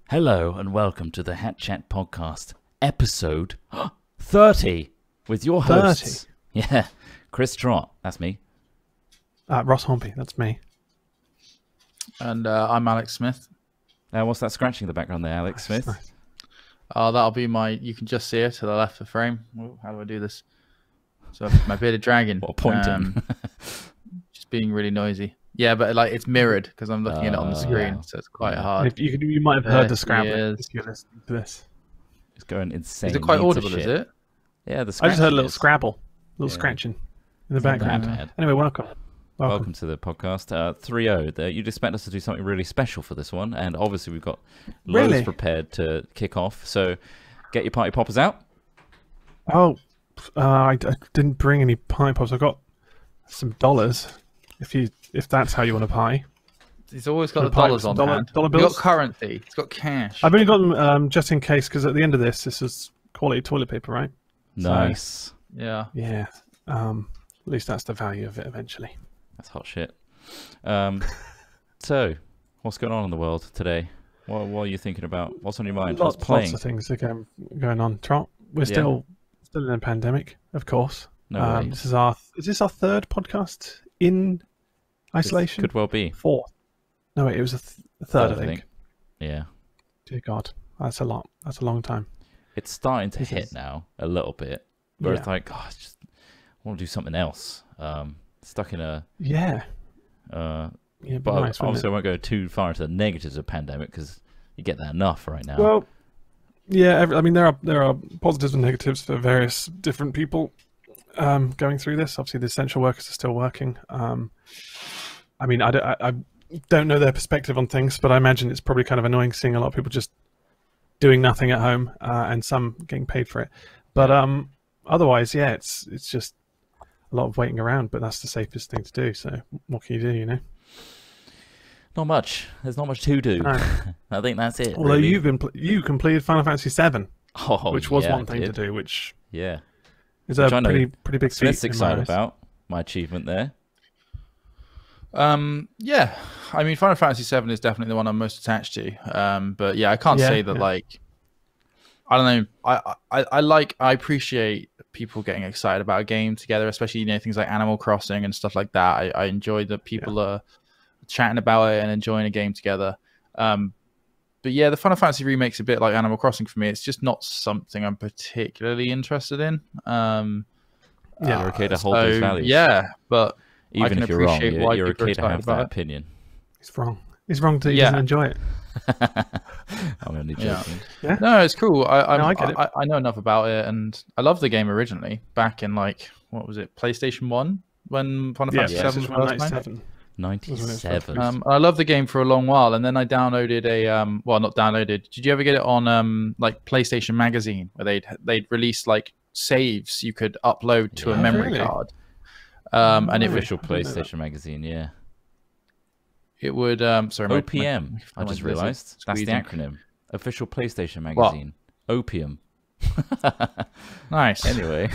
Hello and welcome to the Hat Chat podcast, episode 30, with your hosts. 30? Yeah, Chris Trott, that's me. Ross Hornby, that's me. And I'm Alex Smith. What's that scratching in the background there, Alex Smith? Nice. That'll be my, you can just see it to the left of the frame. Oh, how do I do this? So my bearded dragon. What, pointing? Just being really noisy. Yeah, but like it's mirrored because I'm looking at it on the screen, yeah. so it's quite hard. If you might have heard the There scrabbling he if you're listening to this. It's going insane. Is it quite Needs a audible, is shit. it? Yeah, the I just heard a little is. scrabble, a little Yeah. scratching in the Not background. bad. Anyway, welcome. Welcome to the podcast. 3-0. You'd expect us to do something really special for this one, and obviously we've got loads Really? prepared to kick off. So get your party poppers out. Oh, I didn't bring any pie pops. I got some dollars. If that's how you want to pie. He's always got Gonna the pipe dollars some on dollar- hand. dollar He's got bills? currency. He's got cash. I've only got them just in case, because at the end of this is quality toilet paper, right? Nice. Yeah. Yeah. At least that's the value of it eventually. That's hot shit. So, what's going on in the world today? What are you thinking about? What's on your mind? What's Lots playing? of things are going on. Trot, we're still in a pandemic, of course. No way. Is this our third podcast in isolation? Could well be. Fourth. No, wait, it was a third, I think. Yeah. Dear God, that's a lot. That's a long time. It's starting to This hit is- now a little bit, where it's Yeah. like, I want to do something else. Stuck in a. Yeah. Uh, Yeah, it'd be but nice, wouldn't obviously, I won't go too far into the negatives of pandemic because you get that enough right now. it? Well, yeah. I mean, there are positives and negatives for various different people going through this. Obviously, the essential workers are still working. I mean, I don't know their perspective on things, but I imagine it's probably kind of annoying seeing a lot of people just doing nothing at home and some getting paid for it. But otherwise, yeah, it's just a lot of waiting around. But that's the safest thing to do. So what can you do? You know. Not much. There's not much to do. No. I think that's it. Although really. you completed Final Fantasy VII, Oh, which was yeah, one thing I to did. do, which Yeah. is Which a I know pretty big feat. Smith's in my excited eyes. about my achievement there. Yeah. I mean, Final Fantasy VII is definitely the one I'm most attached to. But yeah, I can't say that like. I don't know. I appreciate people getting excited about a game together, especially things like Animal Crossing and stuff like that. I enjoy that people are chatting about it and enjoying a game together. But yeah, the Final Fantasy remake's a bit like Animal Crossing for me. It's just not something I'm particularly interested in. You're okay to hold those values. Yeah, but I Even can if you're wrong, appreciate why you're people are okay to excited have about that it. opinion. He's wrong. He's wrong to he doesn't enjoy it. I'm only Yeah. joking. Yeah. No, it's cool. I get it. I know enough about it, and I loved the game originally back in like what was it, PlayStation 1 when Final Fantasy yeah. 7 was first made. 97. 97. I loved the game for a long while, and then I downloaded well, not downloaded. Did you ever get it on like PlayStation Magazine, where they'd release like saves you could upload to a Yeah. memory Really? card? And it Official I didn't know that. PlayStation magazine, yeah. it would sorry, OPM. I just realised that's the squeezing. acronym. Official PlayStation magazine. Opium. Nice. Anyway,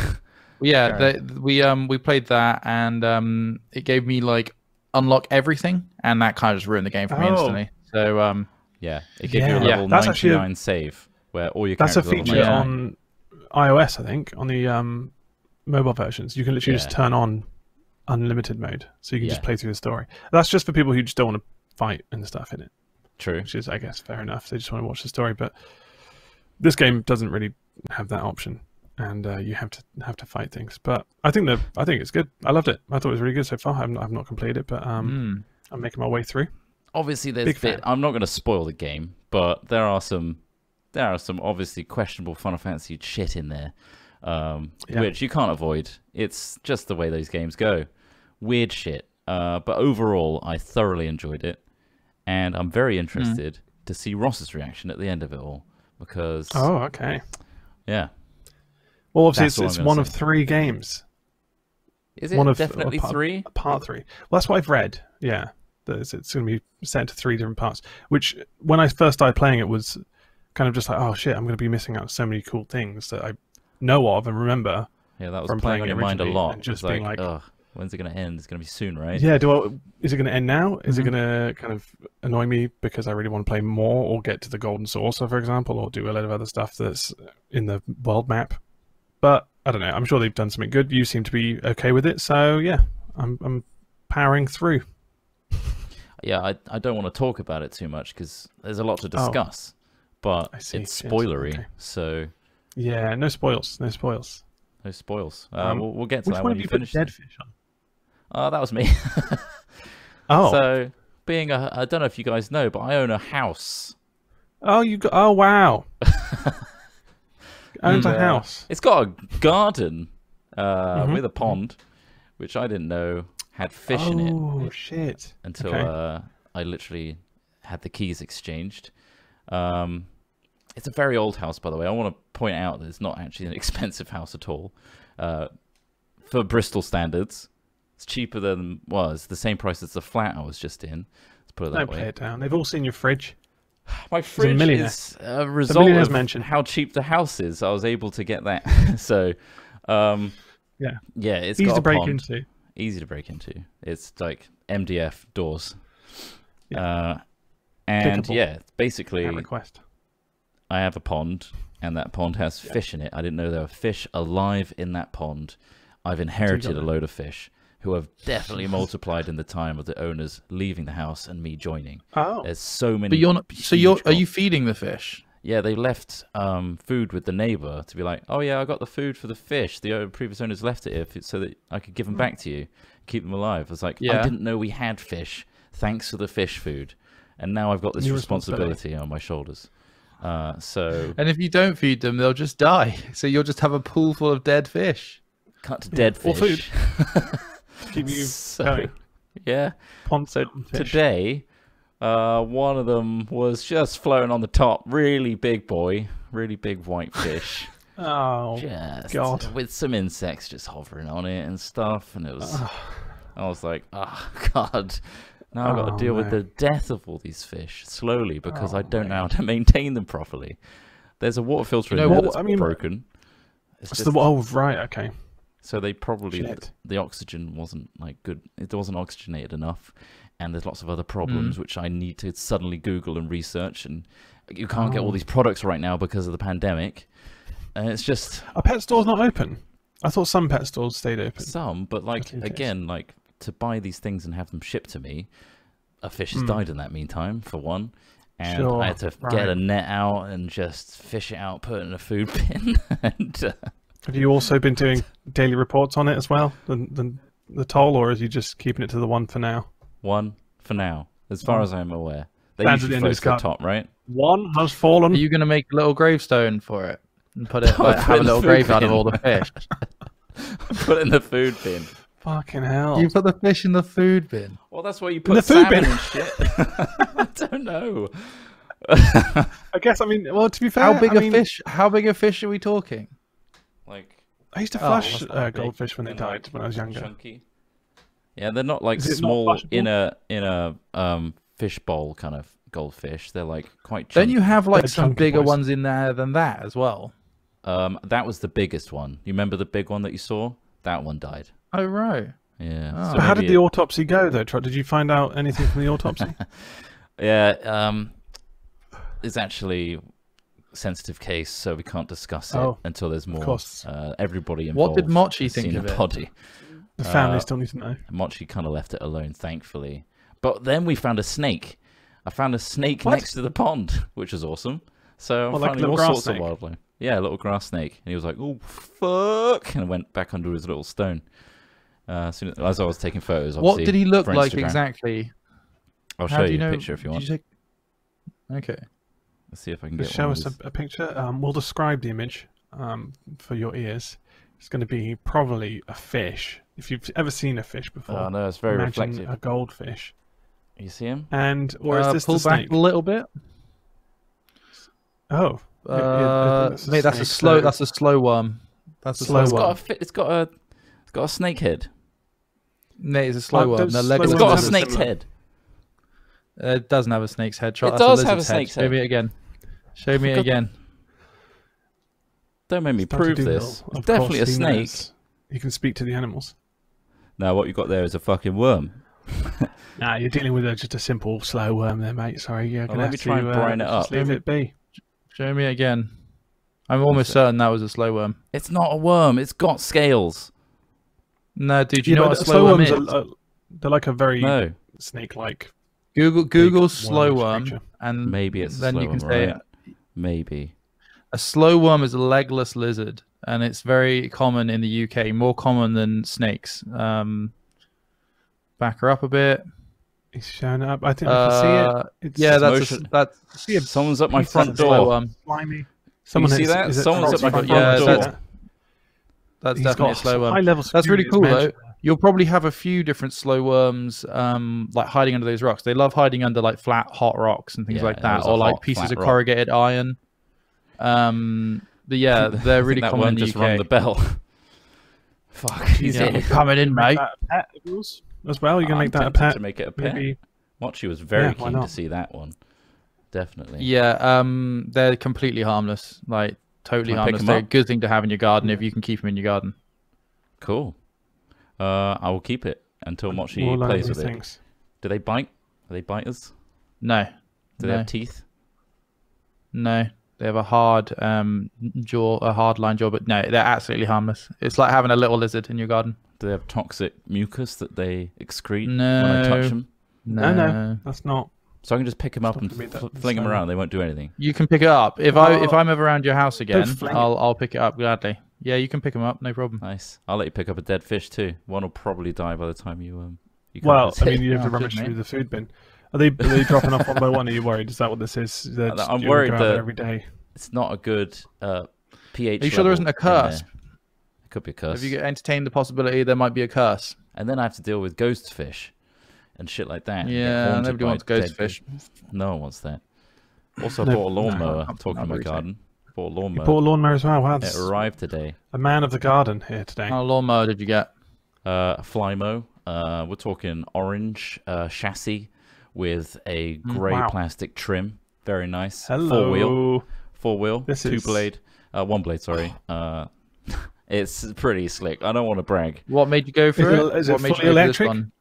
Yeah, we played that, and it gave me like unlock everything, and that kind of just ruined the game for me Oh. instantly. So yeah, it gave you a Yeah. level That's actually 99 save where all your That's a characters are feature level on iOS, I think, on the mobile versions. You can literally just Yeah. turn on unlimited mode, so you can just Yeah. play through the story. That's just for people who just don't want to fight and stuff in it, True. which is, I guess, fair enough. They just want to watch the story. But this game doesn't really have that option, and you have to fight things. But I think it's good. I loved it. I thought it was really good so far. I've not completed it, but I'm making my way through. Obviously, there's Big fan. I'm not going to spoil the game, but there are some obviously questionable Final Fantasy shit in there, which you can't avoid. It's just the way those games go. Weird shit. But overall, I thoroughly enjoyed it, and I'm very interested to see Ross's reaction at the end of it all, because Oh, okay. yeah, Well, obviously, That's all it's I'm gonna one of say. 3 games. is it One of definitely part, 3? Part 3. Well, that's what I've read. Yeah, that it's going to be set into 3 different parts. Which, when I first started playing, it was kind of just like, oh shit, I'm going to be missing out on so many cool things that I know of and remember. Yeah, that was from playing playing on it your mind a originally lot. and just It's being like, ugh. When's it going to end? It's going to be soon, right? Yeah. Is it going to end now? Is it going to kind of annoy me because I really want to play more, or get to the golden saucer, for example, or do a lot of other stuff that's in the world map? But I don't know. I'm sure they've done something good. You seem to be okay with it, so yeah, I'm powering through. Yeah, I don't want to talk about it too much because there's a lot to discuss, but it's spoilery, okay. So yeah, no spoils, no spoils. No spoils. We'll get to which that one when have you you finish. put dead fish on? That was me. Oh. So, I don't know if you guys know, but I own a house. Oh, oh wow. Owns a house. It's got a garden with a pond, which I didn't know had fish in it. Oh shit! Until I literally had the keys exchanged. It's a very old house, by the way. I want to point out that it's not actually an expensive house at all. For Bristol standards, it's cheaper than, well, it's the same price as the flat I was just in. Let's put it that way. Don't play it down. They've all seen your fridge. My fridge is a result of how cheap the house is. I was able to get that. So, yeah, it's easy got to a break pond. into. Easy to break into. It's like MDF doors. Yeah. And yeah, basically, at request. I have a pond, and that pond has fish in it. I didn't know there were fish alive in that pond. I've inherited a load of fish who have definitely multiplied in the time of the owners leaving the house and me joining. Oh, there's so many. But you're not. So are you feeding the fish? Yeah, they left food with the neighbor to be like, oh yeah, I got the food for the fish. The previous owners left it here so that I could give them back to you, keep them alive. I was like, I didn't know we had fish. Thanks for the fish food, and now I've got this responsibility on my shoulders. And if you don't feed them, they'll just die. So you'll just have a pool full of dead fish. Cut to dead fish. Or food. Keep you going. Yeah. So today, one of them was just floating on the top. Really big boy. Really big white fish. Oh, just God. With some insects just hovering on it and stuff. And it was... I was like, oh, God. Now I've got to deal with the death of all these fish slowly because I don't know how to maintain them properly. There's a water filter in there that's broken. Right, okay. So they probably the oxygen wasn't like good. It wasn't oxygenated enough, and there's lots of other problems which I need to suddenly Google and research. And you can't get all these products right now because of the pandemic. And it's just are pet stores not open? I thought some pet stores stayed open. Some, but like again, like to buy these things and have them shipped to me, a fish has died in that meantime. For one. And I had to get a net out and just fish it out, put it in a food bin. And, have you also been doing daily reports on it as well, the toll, or are you just keeping it to the one for now? One for now, as far as I'm aware. They usually float to the top, right? One has fallen. Are you going to make a little gravestone for it and put it, have a little graveyard of all the fish? Put it in the food bin. Fucking hell! You put the fish in the food bin. Well, that's where you put the food bin and shit. I don't know. I guess. I mean, well, to be fair, How big a fish are we talking? Like I used to flush goldfish when they died when I was younger. Chunky. Yeah, they're not like small in a fish bowl kind of goldfish. They're like quite chunky. Don't you have like some bigger ones in there than that as well? That was the biggest one. You remember the big one that you saw? That one died. Oh right. Yeah. Oh. So how did the autopsy go though, Trott? Did you find out anything from the autopsy? Yeah. It's actually a sensitive case, so we can't discuss it until there's more. Of course. Everybody involved. What did Mochi think of it? Body. The family still need to know. Mochi kind of left it alone, thankfully. But then we found a snake. I found a snake next to the pond, which was awesome. So I'm finding all sorts of wildlife. Yeah, a little grass snake. And he was like, oh, fuck. And went back under his little stone. As I was taking photos, what did he look like exactly? I'll show you a picture if you want. Okay. Let's see if I can get show us a picture. We'll describe the image for your ears. It's going to be probably a fish. If you've ever seen a fish before. Oh, no, it's very reflective. A goldfish. You see him? Or is this pull the back snake? a little bit? Oh. Mate, that's a slow one. That's a slow one. It's got a snake head. Mate, it's a slow one. It's got a snake's head. It doesn't have a snake's head. It does have a snake's head. Show me it again. Show me it again. Don't make me prove this. It's definitely a snake. You can speak to the animals. Now what you got there is a fucking worm. Nah, you're dealing with just a simple slow worm there, mate. Sorry, you're gonna let have me try to and brine it up. just leave it be. Show me again. I'm almost certain that was a slow worm. It's not a worm. It's got scales. No, dude, you know what a slow worm worms is? They're like a very No. snake-like. Google slow worm, creature. and Maybe it's a then slow you can worm, say right? Maybe. a slow worm is a legless lizard, and it's very common in the UK, more common than snakes. Back her up a bit. He's showing up. I think I can see it. It's Yeah, motion. see Someone's at my front slow door. worm. slimy. Can you see that? Is it Someone's at my front front door. door. That's He's definitely a got slow worm. high level That's really security, cool, as though. mentioned. You'll probably have a few different slow worms, like hiding under those rocks. They love hiding under like flat, hot rocks and things Yeah, like it that, was a or like hot, pieces flat of rock. corrugated iron. But yeah, they're really that common in worm the just UK. rung the bell. Fuck. He's Yeah, in. coming in, mate. That a pet of yours as well. You're gonna I'm make that a tempted pet. to make it a pet. Maybe. Mochi was very Yeah, why keen to not? see that one. Definitely. Yeah, they're completely harmless, like totally Can I pick harmless. them They're a up? good thing to have in your garden if you can keep them in your garden. Cool. I will keep it until Mochi All plays those with it. things. Do they bite? Are they biters? No, Do they no, have teeth? no. They have a hard jaw, a hard line jaw, but no, they're absolutely harmless. It's like having a little lizard in your garden. Do they have toxic mucus that they excrete when No. I touch them? No, that's not. So I can just pick them up and Stop me that fling them slow. around. They won't do anything. You can pick it up if I'm ever around your house again. fling it. I'll pick it up gladly. Yeah, you can pick them up, no problem. Nice. I'll let you pick up a dead fish too. One will probably die by the time you you come Well, visit. I mean, you have to Oh, rummage good, through mate. the food bin. Are they dropping off one by one? Are you worried? Is that what this is? I'm worried go out that- there every day. It's not a good pH. Are you sure there isn't a level in curse? there. It could be a curse. Have you entertained the possibility there might be a curse? And then I have to deal with ghost fish and shit like that. and get Yeah, haunted nobody by wants ghost dead fish. people. No one wants that. Also, I No, bought a lawnmower. I'm talking not about my really garden. Bought a You lawnmower. bought a lawnmower as well. Wow, It this is arrived today. a man of the garden here today. How lawnmower did you get? A Flymo. We're talking orange chassis with a grey Wow. plastic trim. Very nice. Hello. Four wheel. This two is- blade. One blade. Sorry. It's pretty slick. I don't want to brag. What made you go for it? Is it What made you fully go for this electric? one?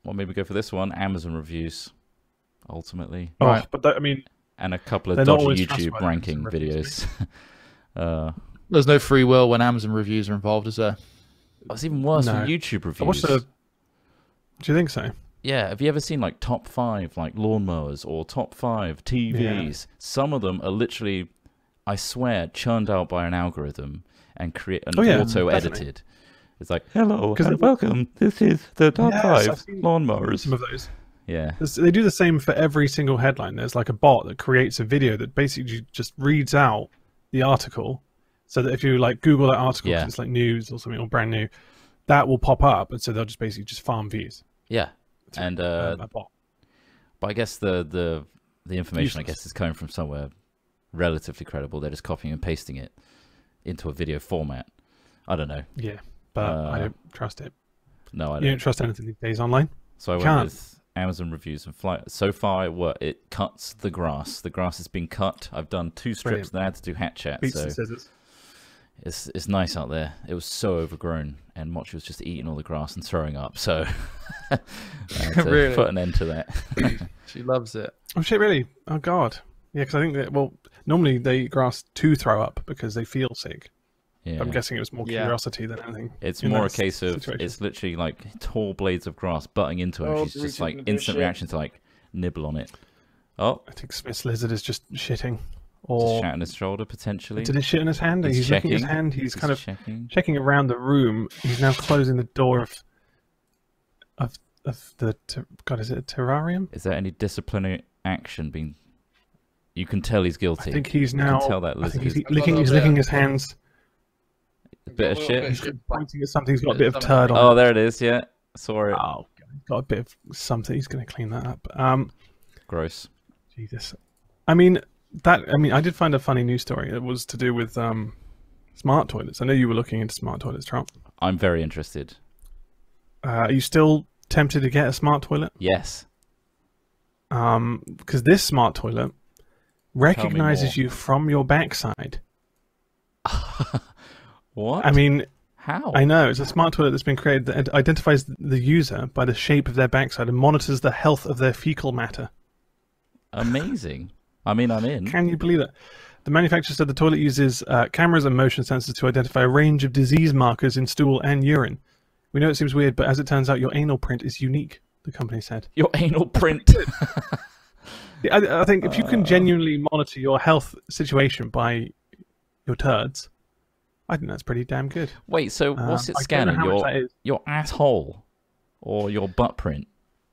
What made me go for this one? Amazon reviews. Ultimately. Oh, Right. but I mean, And a couple of They're not dodgy always YouTube trustworthy, ranking Amazon videos. There's no free will when Amazon reviews are involved, is there? It's even worse No. with YouTube reviews. I watched the. Do you think so? Yeah, have you ever seen like top 5 like lawnmowers or top 5 TVs? Some of them are literally, I swear, churned out by an algorithm and auto edited. It's like, hello and welcome. This is the top Yes, 5 I've seen lawnmowers. Some of those. Yeah. They do the same for every single headline. There's like a bot that creates a video that basically just reads out the article, so that if you like Google that article, 'cause Yeah. it's like news or something or brand new, that will pop up, and so they'll just basically just farm views. Yeah. And A bot. but I guess the information I Useless. guess is coming from somewhere relatively credible. They're just copying and pasting it into a video format. I don't know. Yeah, but I don't trust it. No, I You don't. don't trust anything these days online. So I went Can't. with Amazon reviews and fly. So far, it cuts the grass. The grass has been cut. I've done 2 strips. Brilliant. And I had to do hat chat. Beats So the scissors. it's nice out there. It was so overgrown, and Mochi was just eating all the grass and throwing up. So I had to Really? put an end to that. She loves it. Oh shit! Really? Oh god. Yeah, because I think that normally they eat grass to throw up because they feel sick. Yeah. I'm guessing it was more Yeah. curiosity than anything. It's in more a that case of situation. it's literally like tall blades of grass butting into her. Oh, She's just reaching like to do instant shit. reaction to like nibble on it. Oh, I think Smith's lizard is just shitting. just Or shat on his shoulder potentially. did it shit in his hand? He's He's looking at his checking. hand. He's kind of checking. checking around the room. He's now closing the door of the God. Is it a terrarium? Is there any disciplinary action being? You can tell he's guilty. I think he's You now. can tell that I lizard think is he's licking his hands, a bit of shit. pointing at something. He's got a bit of turd on. Oh, it. there it is. Yeah, saw it. Oh, got a bit of something. He's going to clean that up. Gross. Jesus. I mean, I did find a funny news story. It was to do with smart toilets. I know you were looking into smart toilets, Trott. I'm very interested. Are you still tempted to get a smart toilet? Yes. Because this smart toilet recognizes more. you from your backside. What? I mean, How? I know, it's a smart toilet that's been created that identifies the user by the shape of their backside and monitors the health of their fecal matter. Amazing. I mean, I'm in. Can you believe it? The manufacturer said the toilet uses cameras and motion sensors to identify a range of disease markers in stool and urine. We know it seems weird, but as it turns out, your anal print is unique, the company said. Your anal print. I think if you can genuinely monitor your health situation by your turds, I think that's pretty damn good. Wait, so what's it scanning? Your asshole or your butt print?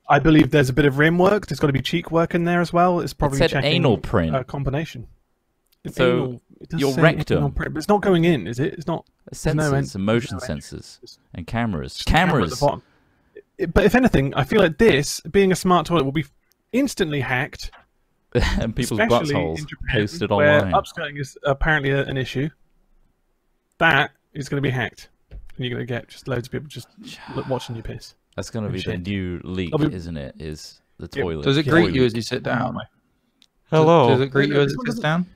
I believe there's a bit of rim work. There's got to be cheek work in there as well. It's probably said checking anal print. A combination. So anal, your rectum. Print, but it's not going in, is it? It's not. Sensors and motion sensors and cameras. Cameras. At the bottom. But if anything, I feel like this, being a smart toilet, will be instantly hacked. And people's buttholes posted online. Where upskirting is apparently an issue. That is going to be hacked. And you're going to get just loads of people just watching you piss. That's going to be the new leak, isn't it? Is the toilet. Does it greet you as you sit down? Hello. Does it greet you as it sits down?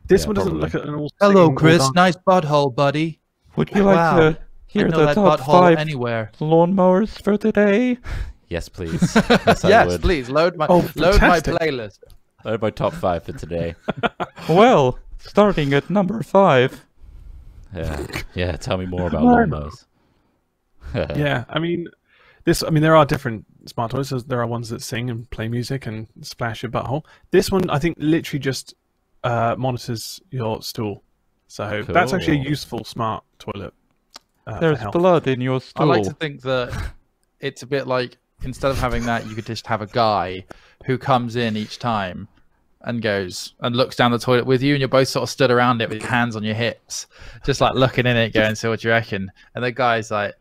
This one doesn't look at an all. Hello, Chris. Nice butthole, buddy. Would you like to hear the top 5 lawnmowers for today? Yes, please. Yes, please. Load my playlist. Load my top 5 for today. Well, starting at number 5. Yeah. Tell me more about lawnmowers. Yeah, I mean, there are different smart toilets. There are ones that sing and play music and splash your butthole. This one, I think, literally just monitors your stool. So that's actually a useful smart toilet. There's blood in your stool. I like to think that it's a bit like, instead of having that, you could just have a guy who comes in each time and goes and looks down the toilet with you, and you're both sort of stood around it with your hands on your hips, just like looking in it, going, so what do you reckon? And the guy's like,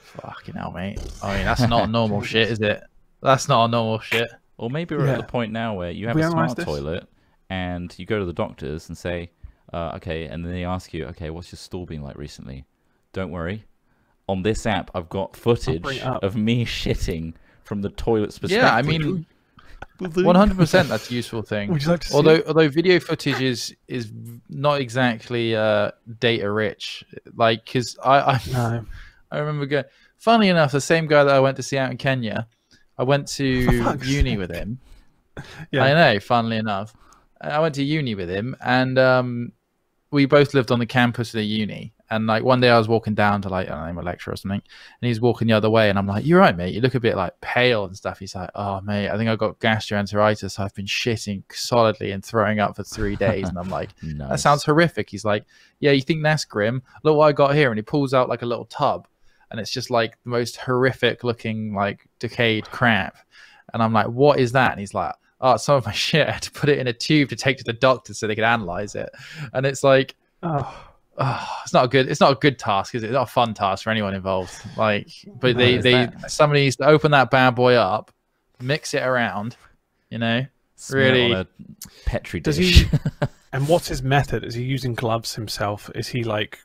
fucking hell, mate. I mean, that's not normal shit, is it? That's not a normal shit. Or maybe we're at the point now where you have a smart toilet and you go to the doctors and say, okay, and then they ask you, okay, what's your stool been like recently? Don't worry. On this app, I've got footage of me shitting from the toilet's perspective. Yeah, I mean, 100% that's a useful thing. Would you like to see although video footage is not exactly data rich, like, because I remember going. Funnily enough, the same guy that I went to see out in Kenya, I went to uni with him. Yeah. I know. Funnily enough, I went to uni with him, and we both lived on the campus of the uni. And like one day I was walking down to, like, I don't know, a lecture or something, and he's walking the other way, and I'm like, "You're right, mate. You look a bit like pale and stuff." He's like, "Oh, mate, I think I got gastroenteritis. I've been shitting solidly and throwing up for 3 days." And I'm like, nice. "That sounds horrific." He's like, "Yeah, you think that's grim? Look what I got here." And he pulls out like a little tub, and it's just like the most horrific looking, like, decayed crap. And I'm like, "What is that?" And he's like, "Oh, it's some of my shit. I had to put it in a tube to take to the doctor so they could analyze it." And it's like, it's not a good task, is it? It's not a fun task for anyone involved. Like, but somebody needs to open that bad boy up, mix it around, really. On a Petri dish. And what's his method? Is he using gloves himself? Is he like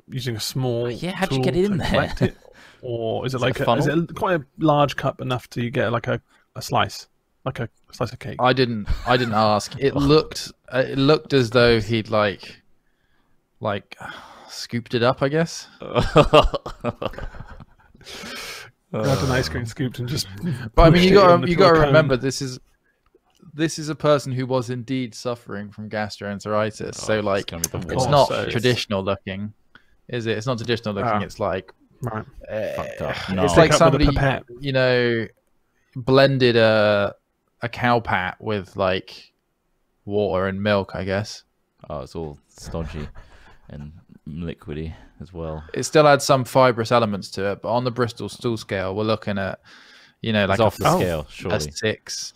using a small? How'd you get in there? It? Or is it like is it quite a large cup enough to get like a slice, like a slice of cake? I didn't ask. It looked as though he'd like scooped it up, I guess. Grabbed an ice cream, scooped, and just. But I mean, you got to remember, this is a person who was indeed suffering from gastroenteritis. So like, it's not traditional looking, is it? It's not traditional looking. It's like, fucked up. No. It's like somebody blended a cow pat with like water and milk, I guess. Oh, it's all stodgy and liquidy as well. It still had some fibrous elements to it, but on the Bristol stool scale, we're looking at, like it's off the scale, surely. A 6.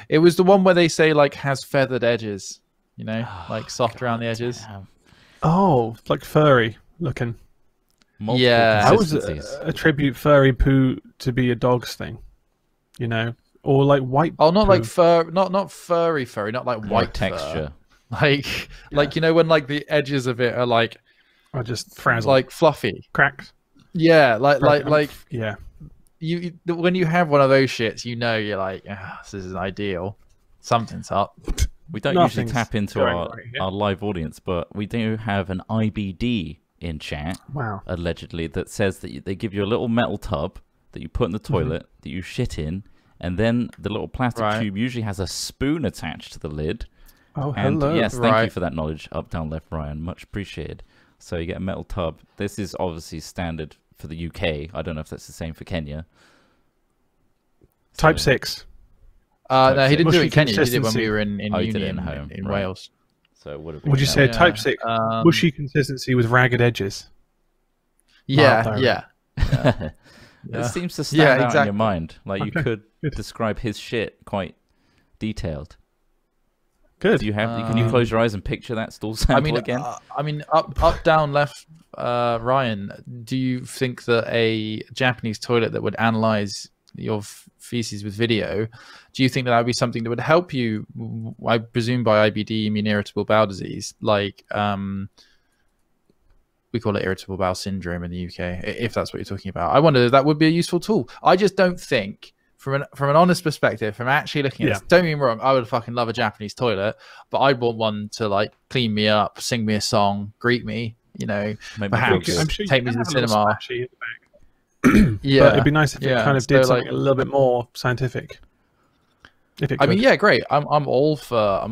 It was the one where they say like has feathered edges, like soft around the edges. Damn. Oh, like furry looking. I always attribute furry poo to be a dog's thing, or like white. Oh, not poo. like fur, not furry, not like white texture. Fur. Like when like the edges of it are like, or just frazzled, like fluffy, cracked. Yeah, like yeah. You when you have one of those shits, you're like, this isn't ideal. Something's up. We don't usually tap into our live audience, but we do have an IBD in chat. Wow. Allegedly, that says that they give you a little metal tub that you put in the toilet that you shit in, and then the little plastic tube usually has a spoon attached to the lid. Oh, and hello. yes, thank you for that knowledge. Up, down, left, Ryan. Much appreciated. So you get a metal tub. This is obviously standard for the UK. I don't know if that's the same for Kenya. Type 6. No, he didn't do it in Kenya. He did it when Consistency. we were in Union home in right. Wales. So it would have been. Would you say Yeah. type 6? Mushy consistency with ragged edges. Yeah. It seems to stand out in your mind. Like you could good. describe his shit quite detailed. Good. Do you have? Can you close your eyes and picture that stool sample again? Up, down, left, Ryan. Do you think that a Japanese toilet that would analyze your feces with video, do you think that would be something that would help you? I presume by IBD, immune irritable bowel disease, like we call it irritable bowel syndrome in the UK, if that's what you're talking about. I wonder if that would be a useful tool. I just don't think. From an honest perspective, from actually looking at this, don't get me wrong, I would fucking love a Japanese toilet, but I'd want one to like clean me up, sing me a song, greet me, perhaps I'm sure take me to the cinema. Yeah, but it'd be nice if it kind of did something a little bit more scientific. If it could. Great. I'm all for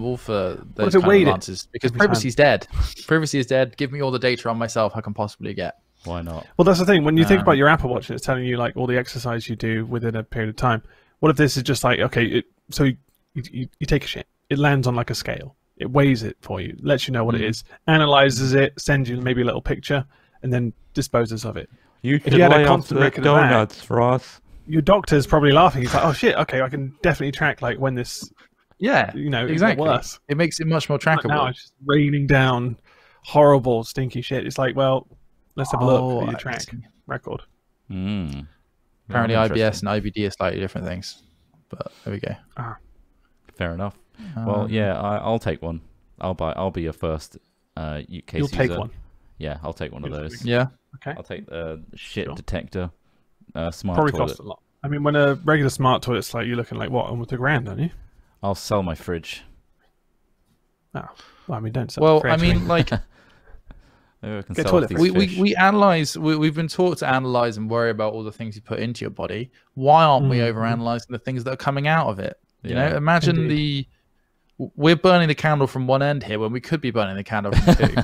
those kind of answers because privacy's dead. Privacy is dead. Give me all the data on myself I can possibly get. Why not? Well, that's the thing. When you think about your Apple Watch, and it's telling you like all the exercise you do within a period of time. What if this is just like, okay, so you take a shit. It lands on like a scale. It weighs it for you, lets you know what it is, analyzes it, sends you maybe a little picture, and then disposes of it. You should lay off the donuts, Ross. Your doctor's probably laughing. He's like, oh shit, okay, I can definitely track like when this, exactly. Worse. It makes it much more trackable. Now it's just raining down horrible, stinky shit. It's like, well, let's have a look at your track record. Apparently IBS and IBD are slightly different things, but there we go. Fair enough. Well, yeah, I'll take one. I'll be your first UK You'll take one. Yeah, I'll take one of those. Yeah. Okay. I'll take the shit detector smart Probably toilet. costs a lot. I mean, when a regular smart toilet's like, you're looking like what, almost $1,000, aren't you? I'll sell my fridge. Oh, well, I mean, don't sell the fridge. I mean, like. We analyze. We've been taught to analyze and worry about all the things you put into your body. Why aren't we over analyzing the things that are coming out of it? You know, imagine we're burning the candle from one end here when we could be burning the candle from two.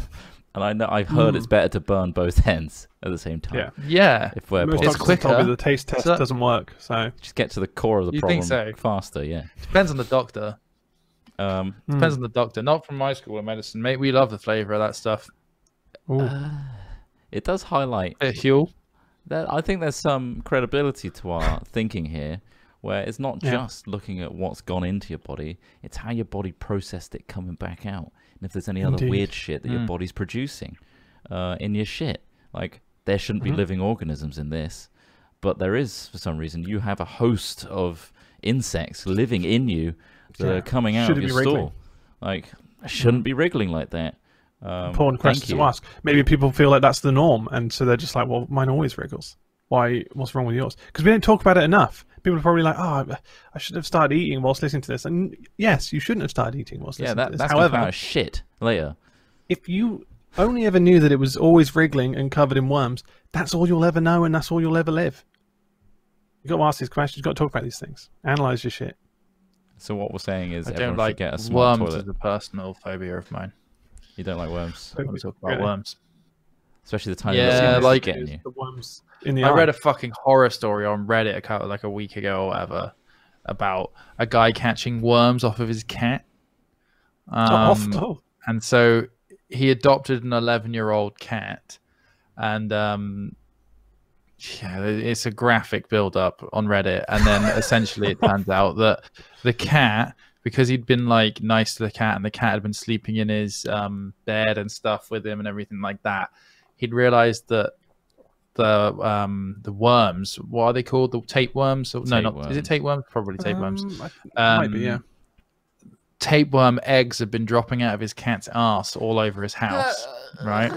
And I've heard it's better to burn both ends at the same time. Yeah. If we're it's quicker. The taste test doesn't work, so just get to the core of the problem faster. Yeah. Depends on the doctor. Depends on the doctor. Not from my school of medicine, mate. We love the flavor of that stuff. It does highlight that I think there's some credibility to our thinking here, where it's not just looking at what's gone into your body, it's how your body processed it coming back out, and if there's any other weird shit that your body's producing in your shit. Like, there shouldn't be living organisms in this, but there is, for some reason. You have a host of insects living in you that are coming out of your stool. Like, shouldn't be wriggling like that. Important question to ask. Maybe people feel like that's the norm, and so they're just like, well, mine always wriggles. Why? What's wrong with yours? Because we don't talk about it enough. People are probably like, oh, I should have started eating whilst listening to this. And yes, you shouldn't have started eating whilst listening to this. That's going to come out shit later. If you only ever knew that it was always wriggling and covered in worms, that's all you'll ever know, and that's all you'll ever live. You've got to ask these questions. You've got to talk about these things. Analyze your shit. So what we're saying is, I everyone don't like should get a smart worms toilet. as a personal phobia of mine. You don't like worms? I want to talk about worms. Especially the tiny little like getting you. The worms in the I eye. read a fucking horror story on Reddit like a week ago or whatever about a guy catching worms off of his cat. And so he adopted an 11-year-old cat, and it's a graphic build-up on Reddit. And then essentially it turns out that the cat, because he'd been like nice to the cat, and the cat had been sleeping in his bed and stuff with him and everything like that, he'd realized that the worms, what are they called? The tapeworms? Is it tapeworms? Probably tapeworms. Might be, yeah. Tapeworm eggs have been dropping out of his cat's ass all over his house, right?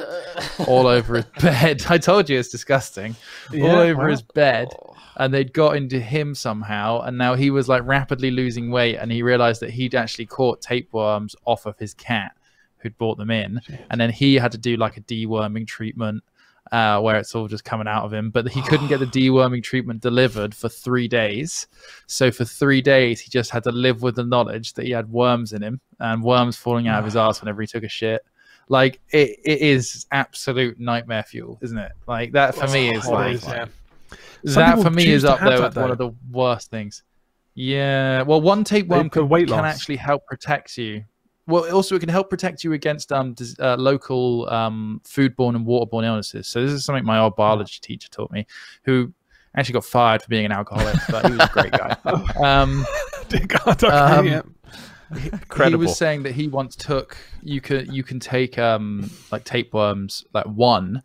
All over his bed. I told you it's disgusting. All over his bed. And they'd got into him somehow, and now he was like rapidly losing weight, and he realized that he'd actually caught tapeworms off of his cat, who'd brought them in, and then he had to do like a deworming treatment where it's all just coming out of him, but he couldn't get the deworming treatment delivered for 3 days. So for 3 days, he just had to live with the knowledge that he had worms in him and worms falling out of his ass whenever he took a shit. Like it is absolute nightmare fuel, isn't it? Like that for me is like that for me is up there with one of the worst things. Yeah, well, one tapeworm can actually help protect you. Well, also it can help protect you against local foodborne and waterborne illnesses. So this is something my old biology teacher taught me, who actually got fired for being an alcoholic, but he was a great guy. He was saying that he once took you can take like tapeworms like one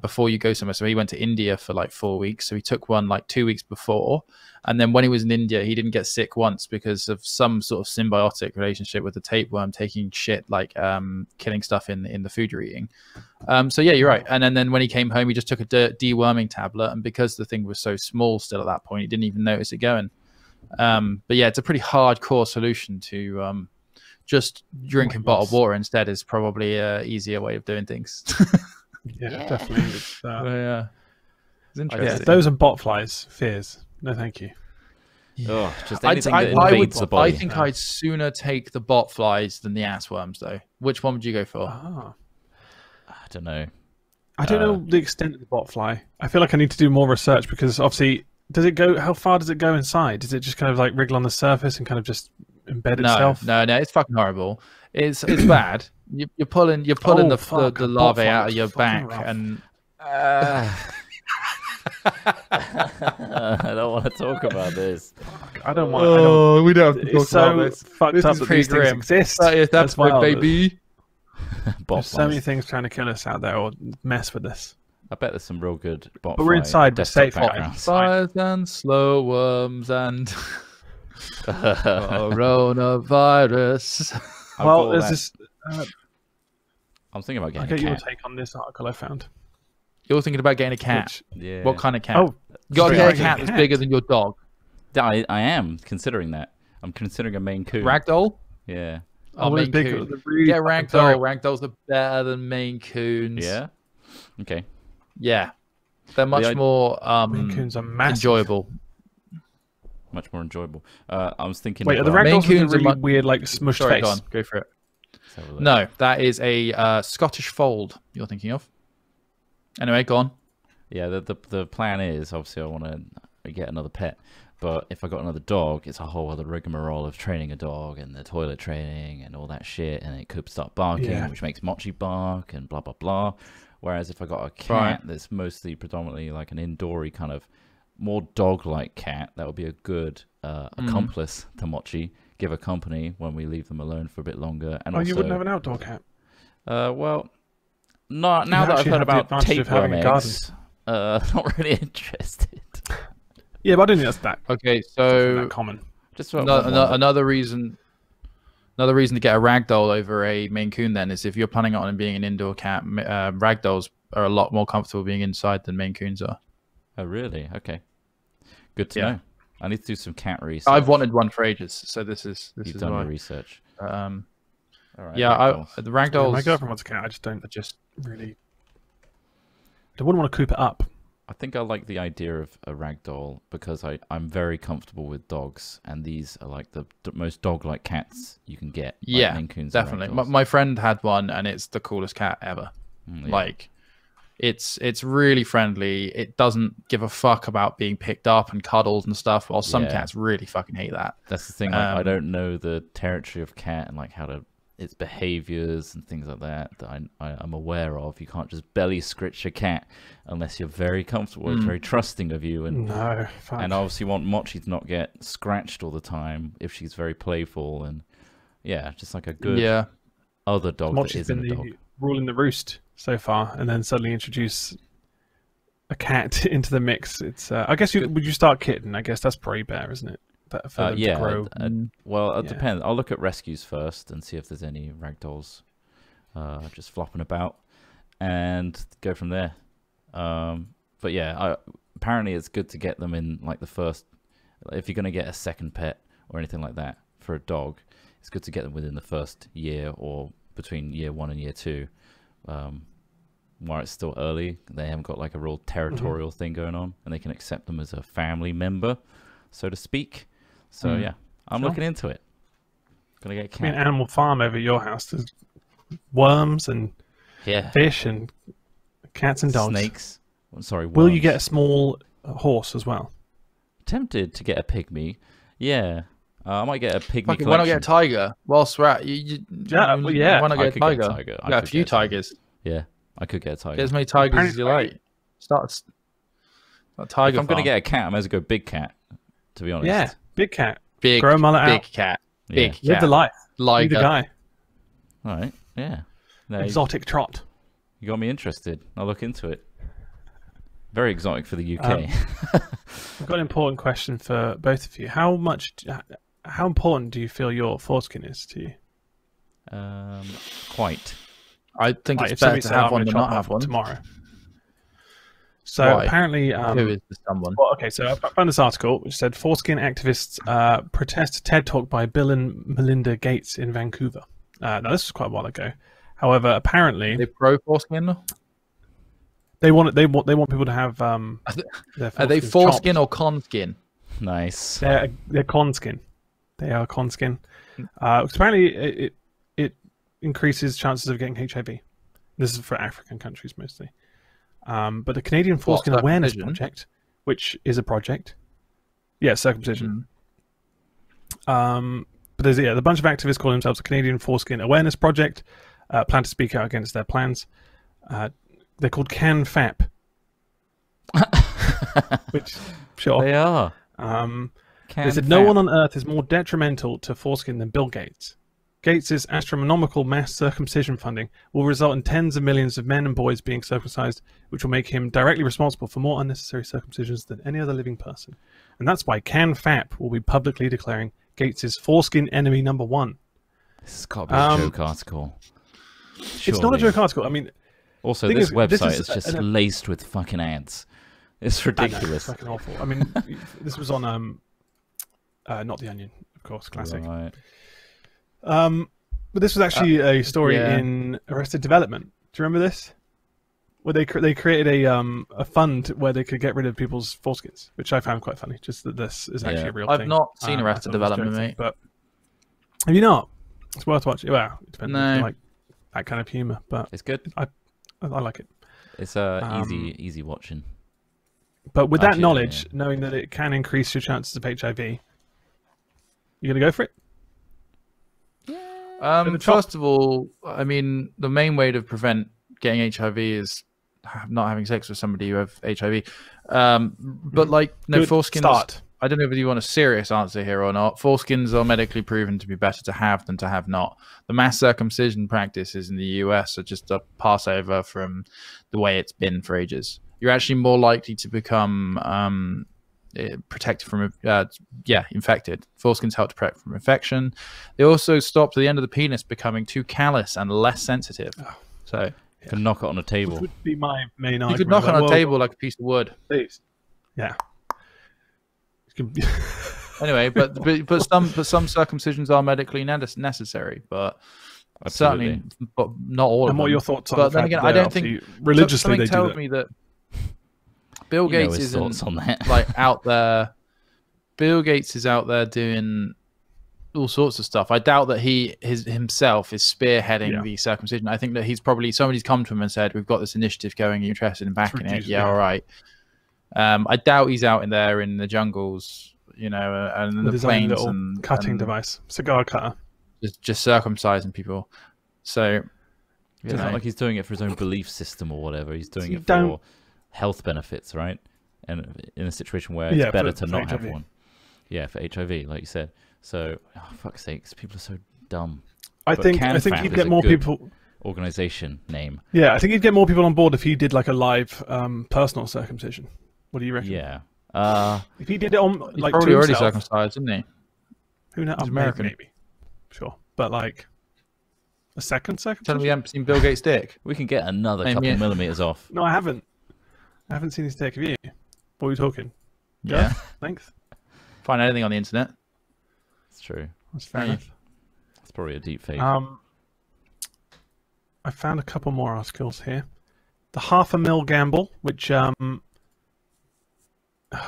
before you go somewhere. So he went to India for like 4 weeks. So he took one like 2 weeks before. And then when he was in India, he didn't get sick once because of some sort of symbiotic relationship with the tapeworm taking shit, like killing stuff in the food you're eating. So yeah, you're right. And then when he came home, he just took a deworming tablet. And because the thing was so small still at that point, he didn't even notice it going. But yeah, it's a pretty hardcore solution to just drinking bottled water instead is probably an easier way of doing things. Yeah, definitely. It's interesting. Yeah, those and botflies, fears. No, thank you. Yeah. Oh, just anything that invades the body. I think I'd sooner take the botflies than the assworms, though. Which one would you go for? I don't know. I don't know the extent of the botfly. I feel like I need to do more research because obviously, does it go? How far does it go inside? Does it just kind of like wriggle on the surface and kind of just embed itself? No, it's fucking horrible. It's bad. You're pulling the larvae out of your back and. I don't want to talk about this. I don't want. We don't have to talk about this. Fucked up that these things exist. That's my baby. There's so many things trying to kill us out there or mess with us. I bet there's some real good botfly. But we're inside. We're safe. Fires and slow worms and coronavirus. Well, there's this. I'm thinking about getting. I'll get your take on this article I found. You're thinking about getting a cat. Yeah. What kind of cat? Oh, you got to get a cat that's bigger than your dog. I am considering that. I'm considering a Maine Coon. Ragdoll? Yeah. Oh, Maine Coon. Yeah, Ragdoll. Ragdolls are better than Maine Coons. Yeah? Okay. Yeah. They're much more Maine Coons are massive. enjoyable. Much more enjoyable. I was thinking... Wait, are the Ragdolls with a really weird, like, smushed face? Go on. Go for it. No, that is a Scottish fold you're thinking of. Anyway, go on. Yeah, the plan is, obviously, I want to get another pet. But if I got another dog, it's a whole other rigmarole of training a dog and the toilet training and all that shit. And it could start barking, which makes Mochi bark and blah, blah, blah. Whereas if I got a cat that's mostly predominantly like an indoory kind of more dog-like cat, that would be a good accomplice to Mochi. Give her company when we leave them alone for a bit longer. And also, you wouldn't have an outdoor cat? Well... No, now that I've heard about tapeworm eggs, not really interested. Yeah, but I don't think that's that. Okay, so that common. Just another reason to get a ragdoll over a Maine Coon then is if you're planning on it being an indoor cat, ragdolls are a lot more comfortable being inside than Maine Coons are. Oh, really? Okay, good to know. I need to do some cat research. I've wanted one for ages, so this is You've done the research. All right, yeah, the ragdolls. My girlfriend wants a cat. I just really. I wouldn't want to coop it up. I think I like the idea of a ragdoll because I'm very comfortable with dogs, and these are like the most dog-like cats you can get. Yeah, Maine Coons definitely. My friend had one, and it's the coolest cat ever. Yeah. Like, it's really friendly. It doesn't give a fuck about being picked up and cuddled and stuff. While some cats really fucking hate that. That's the thing. Like, I don't know the territory of cat and like how to. Its behaviors and things like that I'm aware of. You can't just belly scratch a cat unless you're very comfortable and very trusting of you. And and obviously you want Mochi to not get scratched all the time if she's very playful and just like a good other dog. Mochi's been the ruling the roost so far, and then suddenly introduce a cat into the mix. It's I guess would you start kitten? I guess that's probably better, isn't it? Well, it depends. I'll look at rescues first and see if there's any ragdolls just flopping about, and go from there. But yeah, apparently it's good to get them in like the first. If you're going to get a second pet or anything like that for a dog, it's good to get them within the first year or between year 1 and year 2, while it's still early, they haven't got like a real territorial thing going on, and they can accept them as a family member, so to speak. So yeah, I'm looking into it. Gonna get a cat. An Animal Farm over at your house. There's worms and fish and cats and dogs. Snakes. Sorry. Worms. Will you get a small horse as well? Tempted to get a pygmy. Yeah. I might get a pygmy collection. Why not get a tiger? Whilst we're at yeah. Why not get a tiger? I got a few tigers. Yeah, I could get a tiger. Get as many tigers as you like. Start a tiger. If I'm going to get a cat, I might as well go big cat, to be honest. Yeah, big cat. Big, grow a mullet big out. Cat. Yeah. Big cat. Live the life. Like Be the guy. All right, yeah. No, Exotic trot. you got me interested. I'll look into it. Very exotic for the UK. I've got an important question for both of you. How important do you feel your foreskin is to you? Quite. I think Like, it's if better somebody to said, have "I'm one gonna than chop not have one. tomorrow." So Why? apparently, Who is the someone? well, okay. So I found this article which said foreskin activists protest TED talk by Bill and Melinda Gates in Vancouver. Now this was quite a while ago. However, apparently Are they pro foreskin? they want people to have their Are they foreskins foreskin chopped. or conskin? Nice. They're conskin. They are conskin. Apparently, it increases chances of getting HIV. This is for African countries mostly. But the Canadian Foreskin Awareness Project, which is a project, circumcision. But there's a bunch of activists call themselves the Canadian Foreskin Awareness Project. Plan to speak out against their plans. They're called CanFap. Which, sure. They are. They said no one on Earth is more detrimental to foreskin than Bill Gates. Gates' astronomical mass circumcision funding will result in tens of millions of men and boys being circumcised, which will make him directly responsible for more unnecessary circumcisions than any other living person. And that's why CanFap will be publicly declaring Gates' foreskin enemy number 1. This has got to be a joke article. It's not a joke article. I mean, also, this website is just laced with fucking ads. It's ridiculous. It's fucking awful. I mean, this was on Not the Onion, of course, classic. Right. But this was actually a story in Arrested Development. Do you remember this? Where they created a fund where they could get rid of people's foreskins, which I found quite funny. Just that this is actually a real thing. I've not seen Arrested Development, mate. But have you not? It's worth watching. Well, it depends No. if you like that kind of humor, but It's good. I like it. It's easy watching. But with that Actually, knowledge, knowing that it can increase your chances of HIV, you gonna go for it? First of all, I mean, the main way to prevent getting HIV is not having sex with somebody who have HIV. But like, no, Good foreskins. start. I don't know if you want a serious answer here or not. Foreskins are medically proven to be better to have than to have not. The mass circumcision practices in the US are just a passover from the way it's been for ages. You're actually more likely to become protected from infected. Foreskins help to protect from infection. They also stop the end of the penis becoming too callous and less sensitive. So you can knock it on a table. Which would be my main argument. you could knock on a table like a piece of wood. Please. Yeah. Anyway, but some circumcisions are medically necessary, but certainly, but not all of them. And what are your thoughts on but the then fact again, that I don't think religiously something they do tells that? me that Bill Gates his thoughts on that. like out there. Bill Gates is out there doing all sorts of stuff. I doubt that he himself is spearheading the circumcision. I think that he's probably somebody's come to him and said, "We've got this initiative going. Are you interested in backing it?" Yeah, all right. I doubt he's out in there in the jungles, and with the his plains own little and cutting device, cigar cutter, just circumcising people. So It's not like he's doing it for his own belief system or whatever. He's doing it don't- for health benefits, right? And in a situation where it's better to not have HIV. one. Yeah, for HIV, like you said. So, fuck's sakes, people are so dumb. I But think CanFap he'd is get a more good people. Organization name. Yeah, I think he'd get more people on board if he did like a live personal circumcision. What do you reckon? Yeah. If he did it on he's like probably to already himself, circumcised, isn't he? who knows? He's American. Maybe. Sure, but like a second Tell me circumcision. you haven't seen Bill Gates' dick. We can get another Name couple me- millimeters off. No, I haven't. I haven't seen his dick. Have you? What are we talking? Yeah. Length. Find anything on the internet. It's true. That's fair Yeah. enough. It's probably a deep fake. I found a couple more articles here. The half a mil gamble, which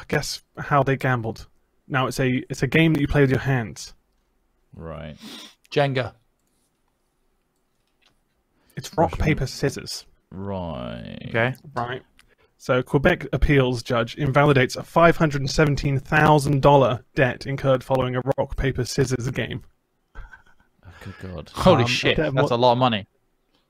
guess how they gambled. Now it's a game that you play with your hands. Right. Jenga. It's rock, paper, scissors. Right. Okay. Right. So Quebec appeals judge invalidates a $517,000 debt incurred following a rock, paper, scissors game. Oh, good God. Holy shit, that's a lot of money.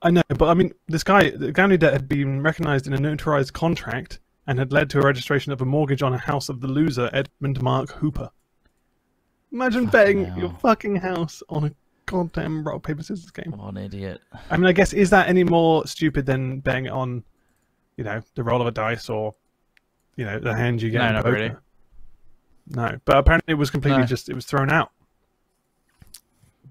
I know, but I mean, the gambling debt had been recognised in a notarized contract and had led to a registration of a mortgage on a house of the loser, Edmund Mark Hooper. Imagine betting your fucking house on a goddamn rock, paper, scissors game. What an idiot. I mean, I guess, is that any more stupid than betting it on, you know, the roll of a dice or, you know, the hand you get in not poker? really. No, but apparently it was completely it was thrown out.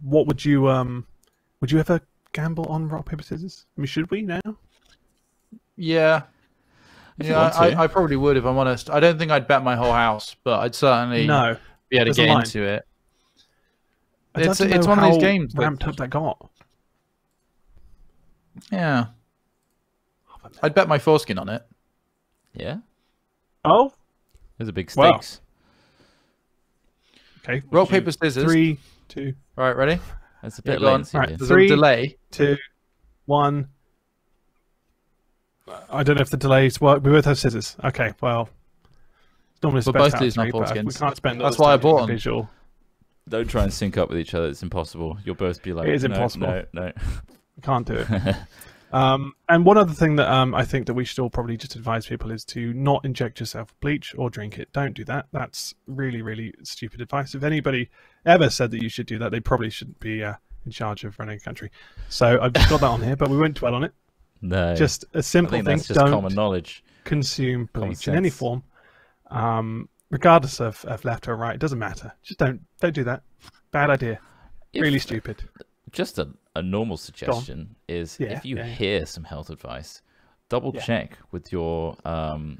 What would you ever gamble on rock, paper, scissors? I mean, should we now? Yeah. Yeah, I probably would if I'm honest. I don't think I'd bet my whole house, but I'd certainly be able to get into it. It's one of these games. Ramped up that got. Yeah. I'd bet my foreskin on it. Yeah? Oh? There's a big stakes. Okay. Rock, paper, scissors. 3, 2. All right, ready? That's a bit go on. latency. Right, here. There's 3, a delay. 2, 1. I don't know if the delays work. We both have scissors. Okay, well. Normally it's We're best both out of losing our 3, but foreskins. we can't spend That's why I bought them. visual. Don't try and sync up with each other. It's impossible. You'll both be like, It is no, impossible. No. We can't do it. And one other thing that I think that we should all probably just advise people is to not inject yourself with bleach or drink it. Don't do that. That's really, really stupid advice. If anybody ever said that you should do that, they probably shouldn't be in charge of running a country. So I've just got that on here, but we won't dwell on it. No. Just a simple I think thing. that's just Don't common knowledge. consume Common bleach in any sense. form, regardless of left or right. It doesn't matter. Just don't do that. Bad idea. Really stupid. Just a normal suggestion is if you hear some health advice, double check with your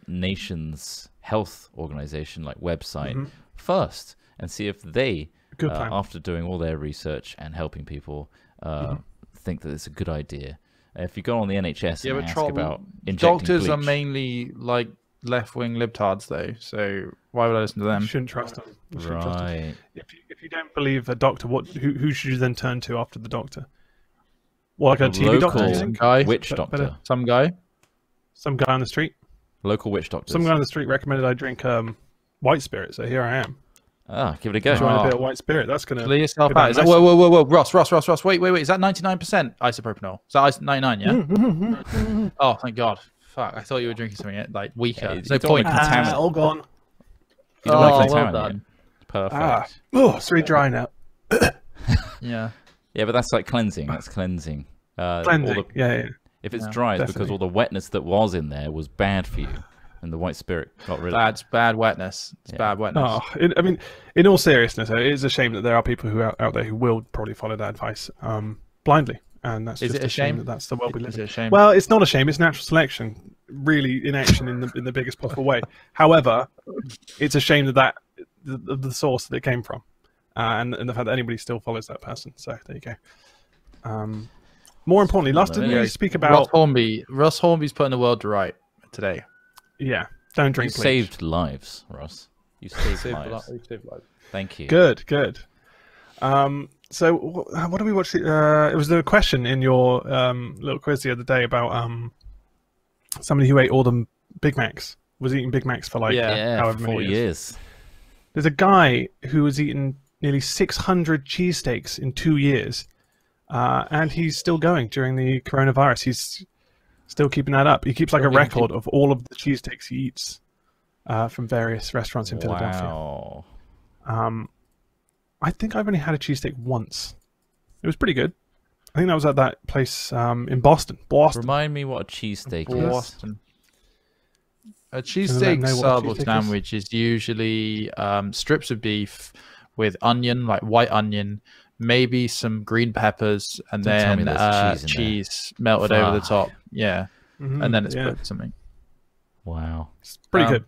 nation's health organization, like website, first, and see if they, after doing all their research and helping people, think that it's a good idea. If you go on the NHS and ask about injecting doctors bleach, are mainly like left-wing libtards, though. So why would I listen to them? You shouldn't trust them. You shouldn't trust them. right? If you don't believe a doctor, who should you then turn to after the doctor? Well, like a A TV doctor, do you local think? Guy, witch Better- doctor, some guy. Some guy on the street. local witch doctor. Some guy on the street recommended I drink white spirit, so here I am. Give it a go. Join a bit of white spirit. That's gonna Clear yourself go out. down Is that, nicely. whoa, Ross. Wait. Is that 99% isopropanol? Is that 99? Yeah. Oh, thank God. Fuck. I thought you were drinking something like weaker. Yeah, There's you no don't want point. to contaminate. all gone. You don't want Oh, to well contaminate done. it. Perfect. Oh, it's really dry now. Yeah. Yeah, but that's like cleansing. That's cleansing. Cleansing. Yeah. If it's dry, it's because definitely. all the wetness that was in there was bad for you, and the white spirit got rid of it. That's bad wetness. It's bad wetness. Oh, I mean, in all seriousness, it is a shame that there are people who out there who will probably follow that advice blindly, and that's Is just it a shame? that that's the world we live Is in. it a shame? Well, it's not a shame. It's natural selection, really in action in the biggest possible way. However, it's a shame that the source that it came from, and the fact that anybody still follows that person. So there you go. More importantly, last didn't we speak about Ross Hornby's putting the world to right today. don't You drink bleach. saved lives, Ross. You saved Saved lives. lives. Thank you. Good. So what did we watch? It was the question in your little quiz the other day about somebody who ate all the Big Macs, was eating Big Macs for Yeah, however for many 4 years. years. There's a guy who was eating nearly 600 cheesesteaks in 2 years, and he's still going during the coronavirus. He's still keeping that up. He keeps like a record of all of the cheesesteaks he eats from various restaurants in Philadelphia. Wow. I think I've only had a cheesesteak once. It was pretty good. I think that was at that place in Boston. Remind me what a cheesesteak is. Boston. A Doesn't that cheesesteak know what a sub or cheesesteak is? sandwich is usually strips of beef with onion, like white onion, maybe some green peppers, and Don't tell me then there's cheese in cheese melted over the top. Yeah, Mhm, and then it's yeah. put something. Wow. It's pretty good.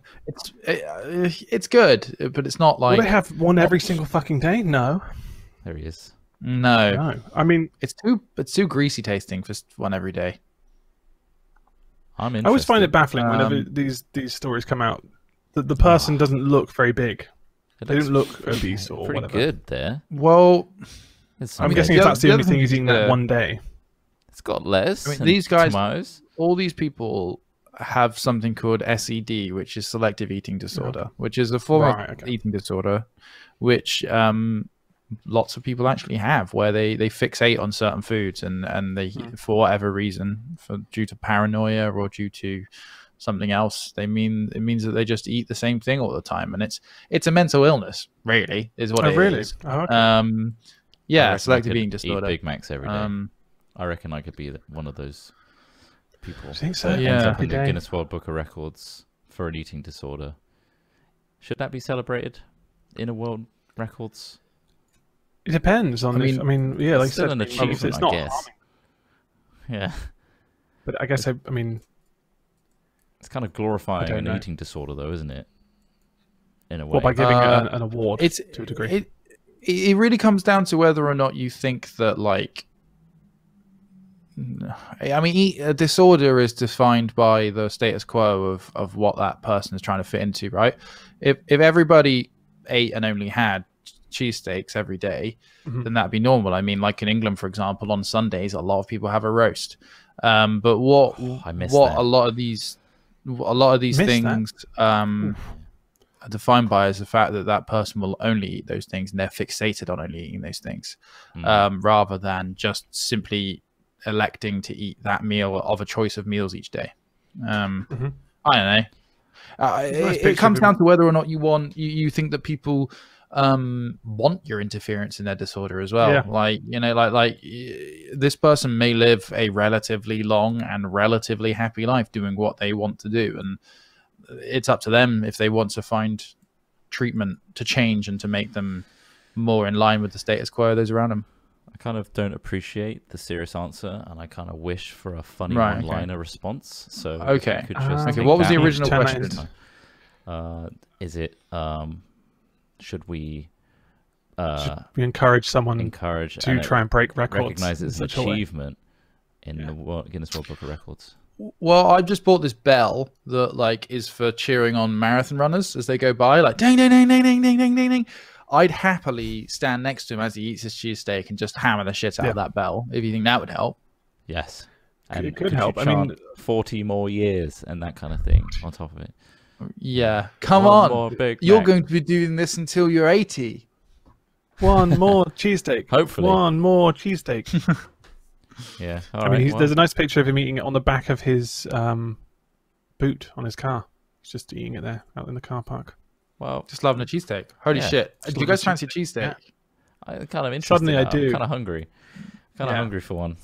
It's good, but it's not like Will they have one every single fucking day? No. There he is. No, No, I mean, it's too greasy tasting for one every day. I'm interested. I always find it baffling whenever these stories come out that the person doesn't look very big. They don't look obese or pretty whatever. good there. Well, I'm guessing if that's the only thing he's eating that one day. It's got lettuce. I mean, these guys, tomatoes. all these people have something called SED, which is selective eating disorder, which is a form of eating disorder, which lots of people actually have, where they fixate on certain foods and they, for whatever reason, due to paranoia or due to something else, it means that they just eat the same thing all the time, and it's a mental illness, really, is what it is. Oh, okay. Yeah, selective eating disorder. Eat Big Macs every day. I reckon I could be one of those people. I think so. That Yeah. ends up in the Guinness World Book of Records for an eating disorder. Should that be celebrated in a world records? It depends on. I mean, yeah, like I still said, an achievement, it's I not guess. harming. Yeah, But I guess I mean, it's kind of glorifying an know. eating disorder, though, isn't it? In a way. well, by giving it an award to a degree. It really comes down to whether or not you think that, like, I mean, a disorder is defined by the status quo of what that person is trying to fit into, right? If everybody ate and only had cheesesteaks every day, then that'd be normal. I mean, like in England, for example, on Sundays, a lot of people have a roast. But what a lot of these things are defined by is the fact that that person will only eat those things, and they're fixated on only eating those things, rather than just simply electing to eat that meal of a choice of meals each day. I don't know. It comes down to whether or not you think that people want your interference in their disorder as well. Yeah. Like, you know, like this person may live a relatively long and relatively happy life doing what they want to do, and it's up to them if they want to find treatment to change and to make them more in line with the status quo of those around them. I kind of don't appreciate the serious answer, and I kind of wish for a funny one-liner response. So okay, could just what was the original question? Is it should we encourage someone to try and break records? Recognize it as an achievement in the Guinness World Book of Records. Well, I just bought this bell that like is for cheering on marathon runners as they go by, like ding ding ding ding ding ding ding ding ding. I'd happily stand next to him as he eats his cheesesteak and just hammer the shit out of that bell, if you think that would help. Yes. And it could help. I mean, 40 more years and that kind of thing on top of it. Yeah. Come on. You're going to be doing this until you're 80. One more cheesesteak. Hopefully. One more cheesesteak. Yeah. There's a nice picture of him eating it on the back of his boot on his car. He's just eating it there out in the car park. Well, just loving a cheesesteak. Holy shit. Do you guys fancy a cheesesteak? Yeah. I'm kind of interested. Suddenly I do. I'm kind of hungry. Hungry for one.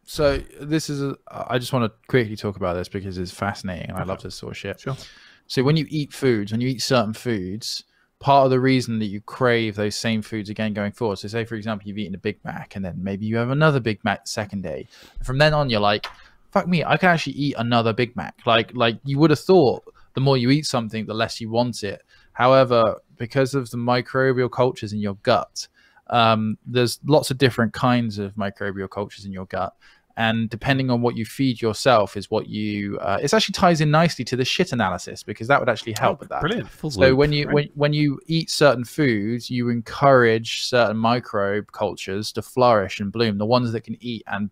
So this is I just want to quickly talk about this because it's fascinating and I love this sort of shit. Sure. So when you eat certain foods, part of the reason that you crave those same foods again going forward. So say, for example, you've eaten a Big Mac and then maybe you have another Big Mac the second day. From then on, you're like, fuck me, I can actually eat another Big Mac. Like you would have thought the more you eat something, the less you want it. However, because of the microbial cultures in your gut, there's lots of different kinds of microbial cultures in your gut. And depending on what you feed yourself is what you... it actually ties in nicely to the shit analysis because that would actually help with that. Brilliant. So when you eat certain foods, you encourage certain microbe cultures to flourish and bloom, the ones that can eat and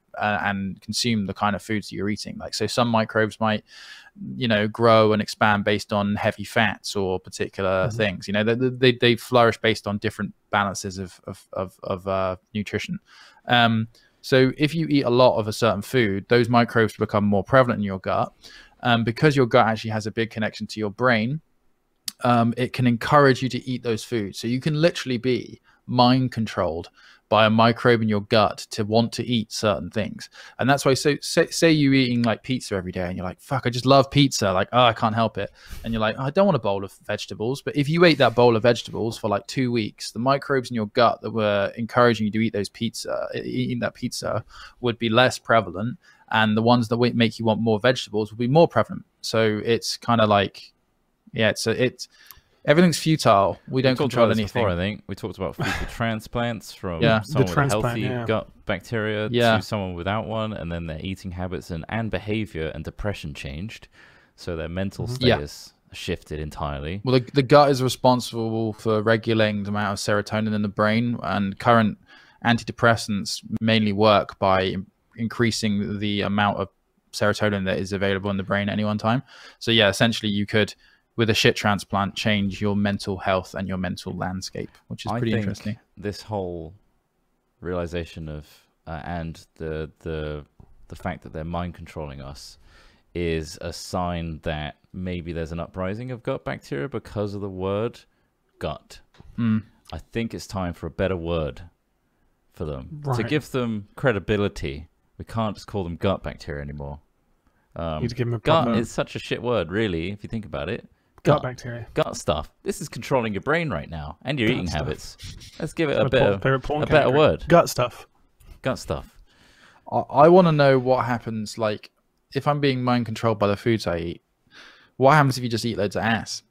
consume the kind of foods that you're eating. Like, so some microbes might, grow and expand based on heavy fats or particular things. They flourish based on different balances of nutrition. So if you eat a lot of a certain food, those microbes become more prevalent in your gut. Because your gut actually has a big connection to your brain, it can encourage you to eat those foods. So you can literally be mind controlled by a microbe in your gut to want to eat certain things. And that's why, say you're eating like pizza every day and you're like, fuck, I just love pizza. Like, oh, I can't help it. And you're like, oh, I don't want a bowl of vegetables. But if you ate that bowl of vegetables for like 2 weeks, the microbes in your gut that were encouraging you to eat eating that pizza would be less prevalent. And the ones that make you want more vegetables will be more prevalent. So it's kind of like, Everything's futile. We don't control anything. Before, I think we talked about fecal transplants from someone with healthy gut bacteria to someone without one, and then their eating habits and behavior and depression changed, so their mental status shifted entirely. Well, the gut is responsible for regulating the amount of serotonin in the brain, and current antidepressants mainly work by increasing the amount of serotonin that is available in the brain at any one time. So yeah, essentially you could, with a shit transplant, change your mental health and your mental landscape, which is pretty interesting. This whole realization of and the fact that they're mind controlling us is a sign that maybe there's an uprising of gut bacteria because of the word gut. I think it's time for a better word for them to give them credibility. We can't just call them gut bacteria anymore. Need to give them a gut is such a shit word, really, if you think about it. Gut bacteria. Gut stuff. This is controlling your brain right now and your eating habits. Let's give it a better word. Gut stuff. Gut stuff. I want to know what happens, like, if I'm being mind controlled by the foods I eat, what happens if you just eat loads of ass?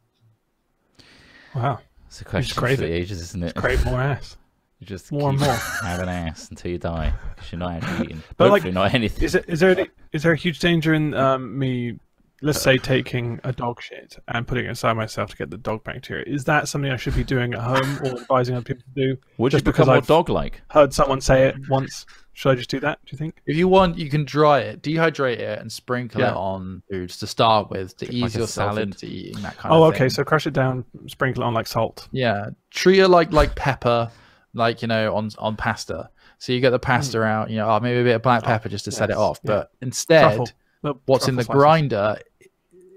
Wow. It's a question for the ages, isn't it? Crave more ass. You just more and more. Have an ass until you die, because you're not actually eating. But hopefully not anything. Is there a huge danger in me, let's say, taking a dog shit and putting it inside myself to get the dog bacteria? Is that something I should be doing at home or advising other people to do? Would you become more dog-like? Heard someone say it once. Should I just do that, do you think? If you want, you can dry it, dehydrate it, and sprinkle it on foods to start with, to ease yourself into eating that kind of thing. Oh, okay, so crush it down, sprinkle it on like salt. Yeah, treat it like pepper, like, you know, on pasta. So you get the pasta out, you know, maybe a bit of black pepper just to set it off. But instead, what's in the grinder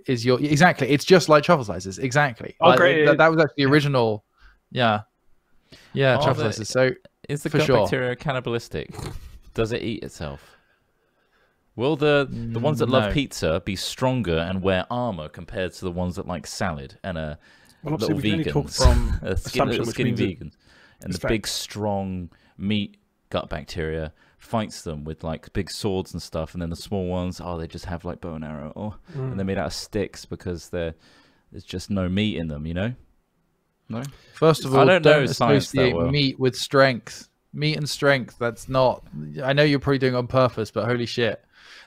is your... Exactly, it's just like truffle slices, exactly. Oh, great. That was actually the original... Yeah, truffle slices, so... Is the gut bacteria cannibalistic? Does it eat itself? Will the ones that love pizza be stronger and wear armor compared to the ones that like salad and little vegans, skinny vegans, and the big strong meat gut bacteria fights them with like big swords and stuff, and then the small ones, they just have like bow and arrow, and they're made out of sticks because there's just no meat in them, you know? No. First of all, I don't associate meat with strength. Meat and strength, that's not... I know you're probably doing it on purpose, but holy shit.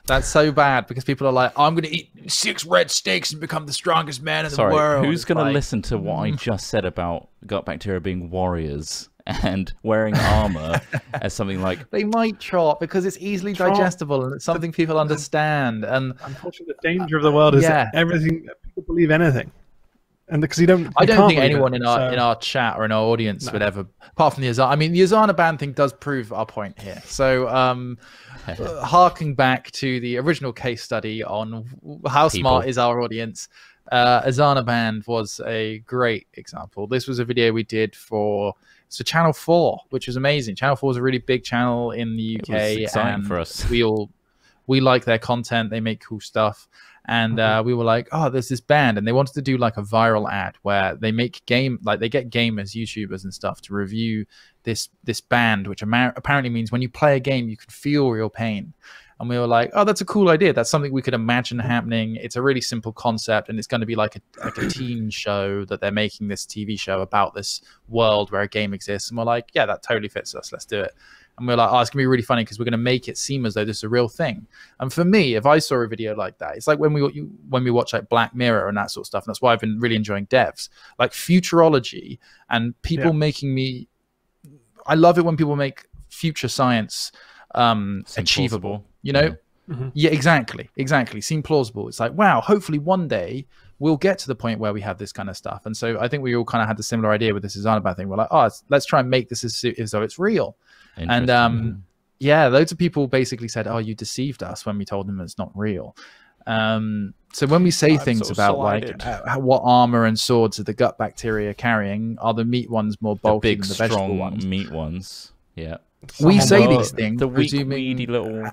That's so bad because people are like, I'm going to eat 6 red steaks and become the strongest man in the world. Who's going to listen to what I just said about gut bacteria being warriors and wearing armor as something like... They might, Trot, because it's easily digestible and it's something people understand. And unfortunately, the danger of the world is that people believe anything. And because I don't think anyone in our chat or in our audience would ever, apart from the Azana. I mean, the Azana band thing does prove our point here. So, harking back to the original case study on how smart is our audience, Azana band was a great example. This was a video we did for Channel 4, which was amazing. Channel 4 is a really big channel in the UK. It was exciting for us. We like their content. They make cool stuff. And we were like, there's this band, and they wanted to do like a viral ad where they make they get gamers, YouTubers and stuff to review this band, which apparently means when you play a game, you can feel real pain. And we were like, that's a cool idea. That's something we could imagine happening. It's a really simple concept, and it's going to be like a teen show that they're making this TV show about this world where a game exists. And we're like, yeah, that totally fits us. Let's do it. And we're like, it's going to be really funny because we're going to make it seem as though this is a real thing. And for me, if I saw a video like that, it's like when we watch like Black Mirror and that sort of stuff. And that's why I've been really enjoying devs. Like futurology and people making me... I love it when people make future science achievable, you know? Yeah, exactly. Seem plausible. It's like, wow, hopefully one day we'll get to the point where we have this kind of stuff. And so I think we all kind of had the similar idea with this Azana thing. We're like, let's try and make this as though it's real. And loads of people basically said, you deceived us when we told them it's not real. So when we say things about like what armor and swords are the gut bacteria carrying, are the meat ones more bulky than the vegetable ones? Meat ones, yeah. We say these things, the weedy little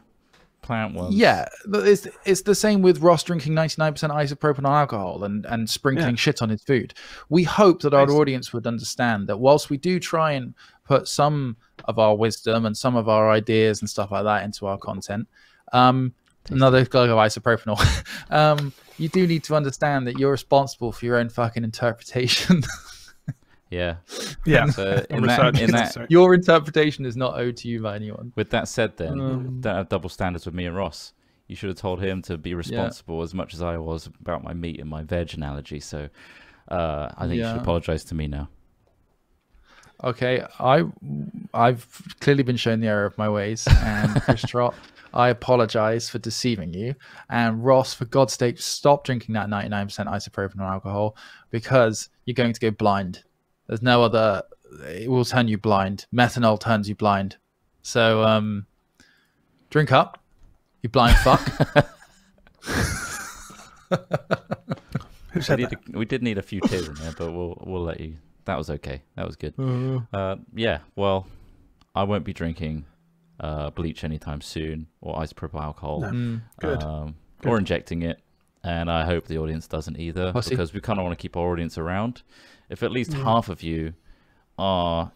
plant ones. Yeah, it's the same with Ross drinking 99% isopropyl alcohol and sprinkling shit on his food. We hope that our audience would understand that whilst we do try and put some of our wisdom and some of our ideas and stuff like that into our content, Another glug of isopropanol. You do need to understand that you're responsible for your own fucking interpretation. Yeah. So your interpretation is not owed to you by anyone. With that said, then don't have double standards with me and Ross. You should have told him to be responsible as much as I was about my meat and my veg analogy. So I think you should apologize to me now. Okay, I've clearly been shown the error of my ways, and Chris Trott, I apologize for deceiving you. And Ross, for God's sake, stop drinking that 99% isopropanol alcohol, because you're going to go blind. There's no other. It will turn you blind. Methanol turns you blind. So drink up, you blind fuck. We did need a few tears in there, but we'll let you. That was okay. That was good. Yeah, well, I won't be drinking bleach anytime soon, or isopropyl alcohol, Good. or injecting it. And I hope the audience doesn't either, because we kind of want to keep our audience around. If at least half of you are,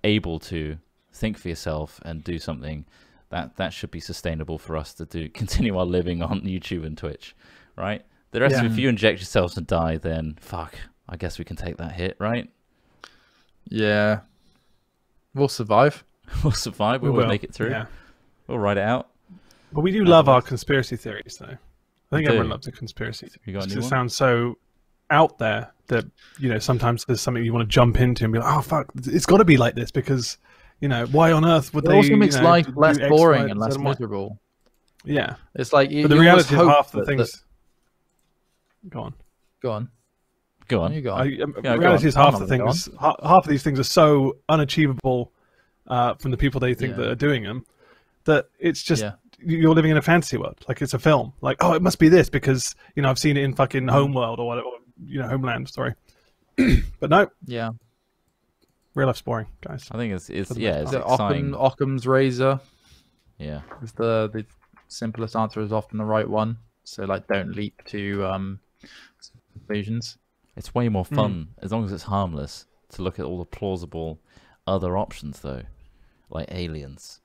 able to think for yourself and do something, that should be sustainable for us to continue our living on YouTube and Twitch, right? The rest of you, if you inject yourselves and die, then fuck, I guess we can take that hit, right? Yeah. We'll survive. We'll survive. We will make it through. Yeah. We'll ride it out. But we do love our conspiracy theories, though. I think everyone loves a conspiracy theory. It sounds so out there that, sometimes there's something you want to jump into and be like, oh, fuck, it's got to be like this because, why on earth would they... It also makes life less boring and less miserable. Yeah. It's like... But the reality is half the things... Go on. Go on. Go on. You go on. The reality is half the things... Half of these things are so unachievable from the people they think that are doing them that it's just... You're living in a fantasy world, like it's a film. Like, oh, it must be this because I've seen it in fucking Homeworld or whatever, Homeland. Sorry, but no. Yeah, real life's boring, guys. I think it's Occam's razor. Yeah, it's the simplest answer is often the right one. So don't leap to conclusions. It's way more fun as long as it's harmless to look at all the plausible other options, though, like aliens.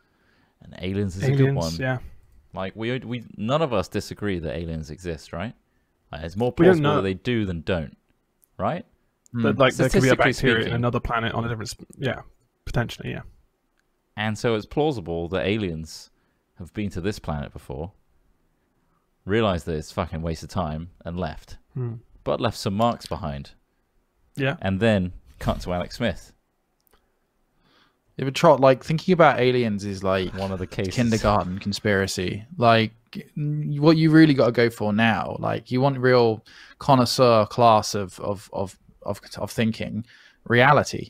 And aliens is a good one. Yeah. Like we none of us disagree that aliens exist, right? It's more plausible that they do than don't, right? But there could be a bacteria in another planet on a different. Yeah, potentially, yeah. And so it's plausible that aliens have been to this planet before, realized that it's fucking waste of time, and left, but left some marks behind. Yeah. And then cut to Alex Smith. Yeah, but Trott, thinking about aliens is one of the cases. Kindergarten conspiracy. What you really got to go for now, you want real connoisseur class of thinking, reality.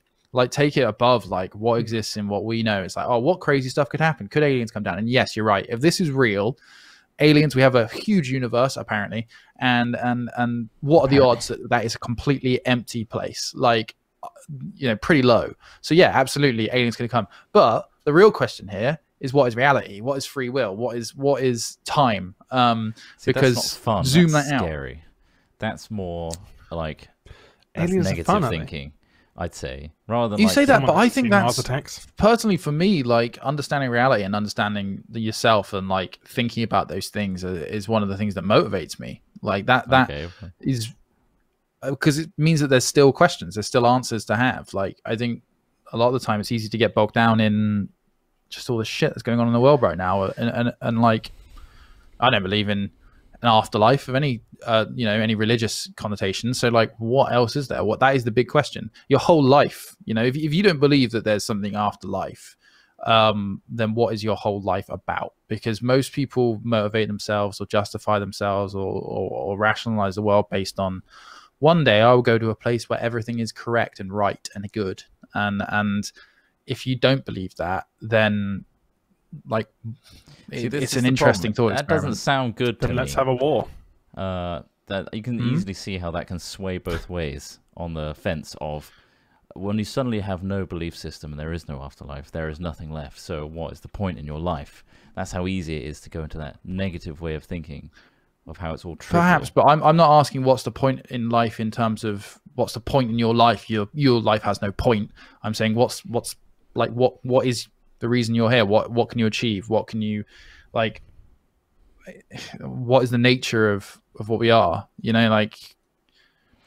Take it above what exists in what we know. It's what crazy stuff could happen? Could aliens come down? And yes, you're right. If this is real, aliens, we have a huge universe apparently, and what are the odds that is a completely empty place? Pretty low. So yeah, absolutely, aliens can come. But the real question here is, what is reality? What is free will? What is time? Because that's not fun. Zoom that's that out. Scary. That's more that's aliens negative fun, thinking, I'd say, rather than you say that. But I think that's attacks. Personally for me, understanding reality and understanding yourself and thinking about those things is one of the things that motivates me. Is. Because it means that there's still questions, there's still answers to have. I think a lot of the time it's easy to get bogged down in just all the shit that's going on in the world right now, and I don't believe in an afterlife of any any religious connotation. So what else is there? That is the big question. Your whole life, if you don't believe that there's something after life, then what is your whole life about? Because most people motivate themselves or justify themselves or rationalize the world based on, one day I will go to a place where everything is correct and right and good. And if you don't believe that, then it's an interesting thought experiment. That doesn't sound good to me. Let's have a war. That you can easily see how that can sway both ways on the fence of, when you suddenly have no belief system and there is no afterlife, there is nothing left. So what is the point in your life? That's how easy it is to go into that negative way of thinking. Of how it's all trivial. Perhaps, but I'm not asking what's the point in life in terms of what's the point in your life. Your life has no point. I'm saying what is the reason you're here? What can you achieve? What can you what is the nature of what we are? You know, like,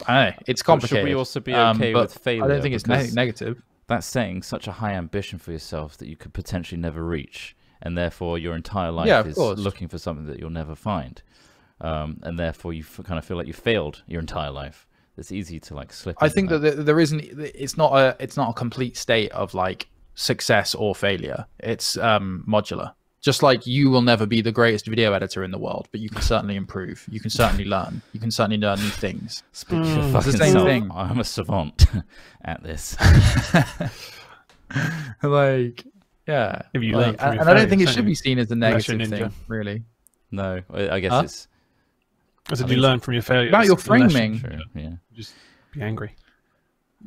I don't know, it's complicated. Should we also be okay with failure? I don't think it's negative. That's setting such a high ambition for yourself that you could potentially never reach, and therefore your entire life is looking for something that you'll never find, and therefore you kind of feel like you failed your entire life. It's easy to like slip. I think that there isn't. It's not a complete state of like success or failure. It's modular. Just like you will never be the greatest video editor in the world, but you can certainly improve. You can certainly learn. You can certainly learn new things. Speak for fucking it's the same self. thing. I'm a savant at this. Like, yeah. If you like, learn from your and I don't think it failures, should be seen as a negative ninja. thing, really. No, I guess it's. I said you learn from your failures. About your framing. True, yeah. Just be angry.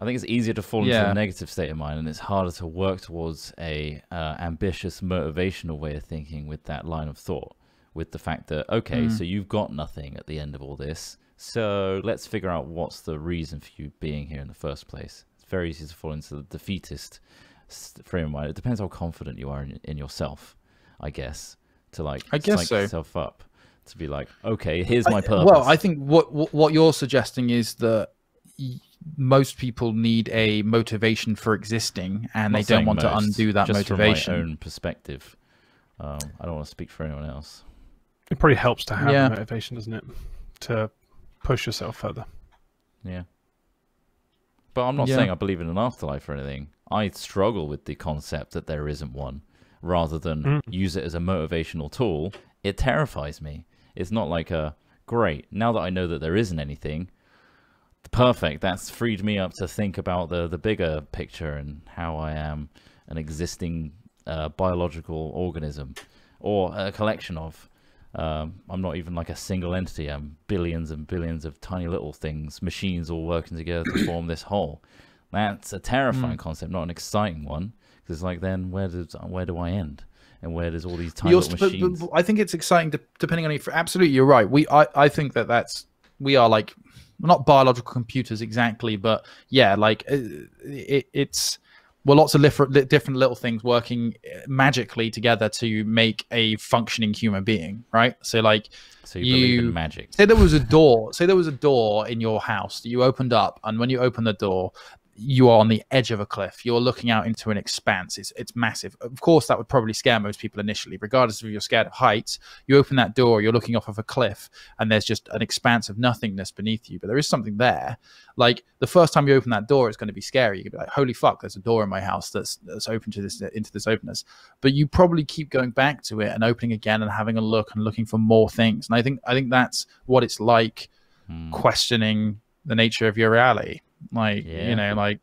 I think it's easier to fall into a negative state of mind, and it's harder to work towards a ambitious, motivational way of thinking with that line of thought, with the fact that, okay, so you've got nothing at the end of all this, so let's figure out what's the reason for you being here in the first place. It's very easy to fall into the defeatist frame of mind. It depends how confident you are in yourself, I guess, to like psych yourself up, to be like, okay, here's my purpose. Well, I think what you're suggesting is that most people need a motivation for existing, and they don't want to undo that motivation. From my own perspective, I don't want to speak for anyone else. It probably helps to have a motivation, doesn't it, to push yourself further? Yeah. But I'm not saying I believe in an afterlife or anything. I struggle with the concept that there isn't one. Rather than use it as a motivational tool, it terrifies me. It's not like great, now that I know that there isn't anything, perfect, that's freed me up to think about the bigger picture and how I am an existing biological organism, or a collection of. I'm not even like a single entity. I'm billions and billions of tiny little things, machines all working together to form this whole. That's a terrifying concept, not an exciting one. Because it's like, then where do I end? And where does all these tiny little machines? But I think it's exciting depending on you. Absolutely, you're right. I think we are like, not biological computers exactly, but yeah, like we're lots of different little things working magically together to make a functioning human being, right? So like, so you believe in magic. Say there was a door in your house that you opened up, and when you open the door, you are on the edge of a cliff. You're looking out into an expanse. It's massive. Of course, that would probably scare most people initially, regardless if you're scared of heights. You open that door, you're looking off of a cliff, and there's just an expanse of nothingness beneath you. But there is something there. Like, the first time you open that door, it's going to be scary. You're going to be like, holy fuck, there's a door in my house that's open to this, into this openness. But you probably keep going back to it and opening again and having a look and looking for more things. And I think that's what it's like, questioning the nature of your reality. Like, you know, like,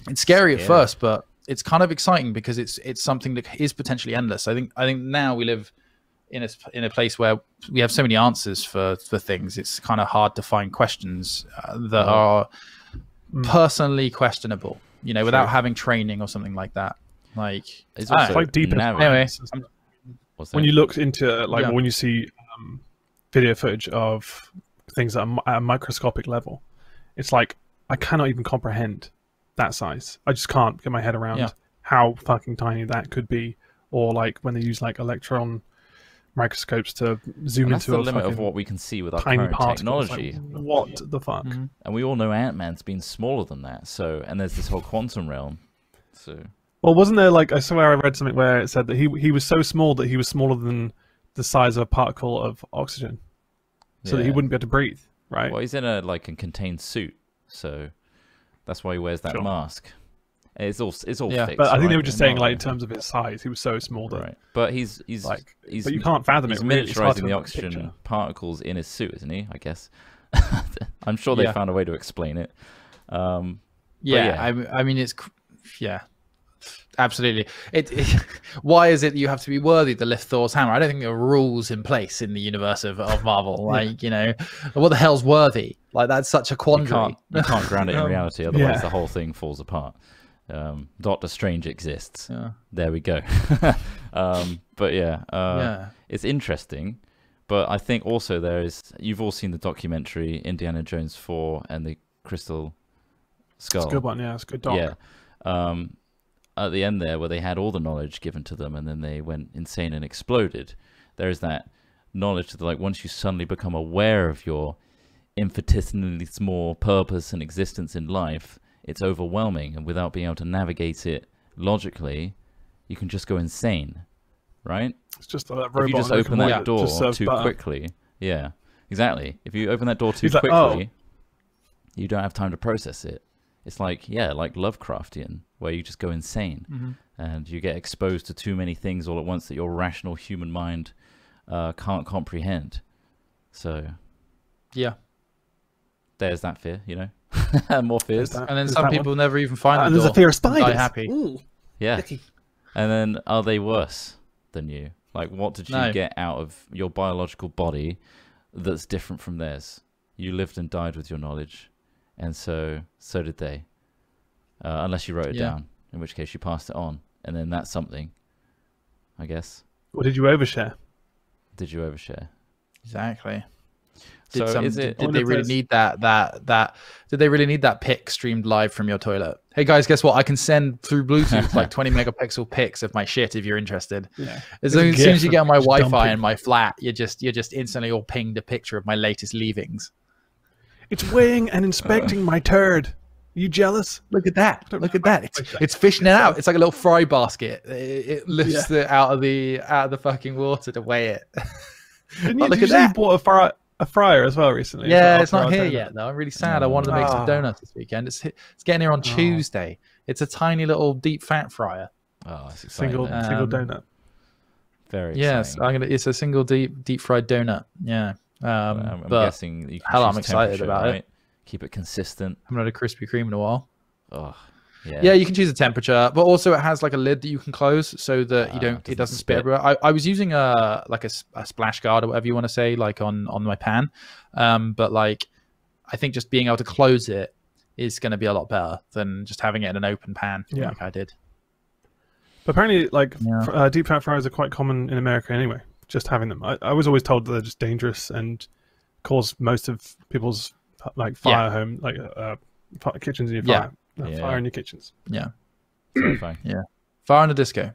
it's scary at first, but it's kind of exciting because it's something that is potentially endless. I think now we live in a place where we have so many answers for things. It's kind of hard to find questions that are personally questionable, you know, without having training or something like that. Like, it's also quite deep. Anyway, when you look into when you see video footage of things at a microscopic level, it's like, I cannot even comprehend that size. I just can't get my head around how fucking tiny that could be. Or like when they use like electron microscopes to zoom into the limit of what we can see with our current technology. Like, what the fuck? And we all know Ant-Man's been smaller than that. So, and there's this whole quantum realm. So, well, wasn't there like, I swear I read something where it said that he was so small that he was smaller than the size of a particle of oxygen, so that he wouldn't be able to breathe. Right. Well, he's in a contained suit, so that's why he wears that mask. It's all fixed. But I think they were just saying, like, in terms of his size, he was so small that. But he's like, but you can't fathom it. He's miniaturizing the oxygen particles in his suit, isn't he? I guess. I'm sure they found a way to explain it. I mean, it's absolutely. Why is it that you have to be worthy to lift Thor's hammer? I don't think there are rules in place in the universe of Marvel. Like, you know, what the hell's worthy? Like, that's such a quandary. You can't ground it in reality, otherwise the whole thing falls apart. Doctor Strange exists. There we go. But it's interesting. But I think also you've all seen the documentary Indiana Jones 4 and the Crystal Skull. It's a good one, it's a good doc. Yeah. At the end there, where they had all the knowledge given to them and then they went insane and exploded. there's that knowledge that like once you suddenly become aware of your infinitesimally small purpose and existence in life, it's overwhelming, and without being able to navigate it logically, you can just go insane, right? It's just like that robot. If you just open that door too quickly, yeah, exactly. If you open that door too quickly, you don't have time to process it. It's like, like Lovecraftian, where you just go insane, and you get exposed to too many things all at once that your rational human mind can't comprehend. So, yeah, there's that fear, you know. More fears. And then some people never even find the door. And there's a fear of spiders. Die happy. Ooh. Yeah. Yucky. And then are they worse than you? Like, what did you get out of your biological body that's different from theirs? You lived and died with your knowledge, and so did they. Unless you wrote it down, in which case you passed it on, and then that's something, I guess. Or did you overshare? Did you overshare? Exactly. Did they really need that? Did they really need that pic streamed live from your toilet? Hey guys, guess what? I can send through Bluetooth like 20 megapixel pics of my shit if you're interested. Yeah. As soon as you get on my Wi-Fi in my flat, you're just instantly all pinged a picture of my latest leavings. It's weighing and inspecting my turd. You jealous? Look at that! Look at that! It's fishing it out. It's like a little fry basket. It lifts it out of the fucking water to weigh it. Did you bought a fryer as well recently? Yeah, it's not here yet though. I'm really sad. I wanted to make some donuts this weekend. It's getting here on Tuesday. It's a tiny little deep fat fryer. Oh, it's exciting. Single donut. Very yes. exciting. It's a single deep fried donut. Yeah. I'm guessing you can I'm excited about it. Keep it consistent. I haven't had a Krispy Kreme in a while. Oh, yeah. You can choose a temperature, but also it has like a lid that you can close so that it doesn't spit everywhere. I was using a splash guard or whatever you want to say, like on my pan, but like I think just being able to close it is going to be a lot better than just having it in an open pan like I did. But apparently, like deep fat fryers are quite common in America anyway. Just having them, I was always told that they're just dangerous and cause most of people's like fire home, like kitchens in your fire. Fire in your kitchens. Yeah. Terrifying. Yeah. Fire in the disco.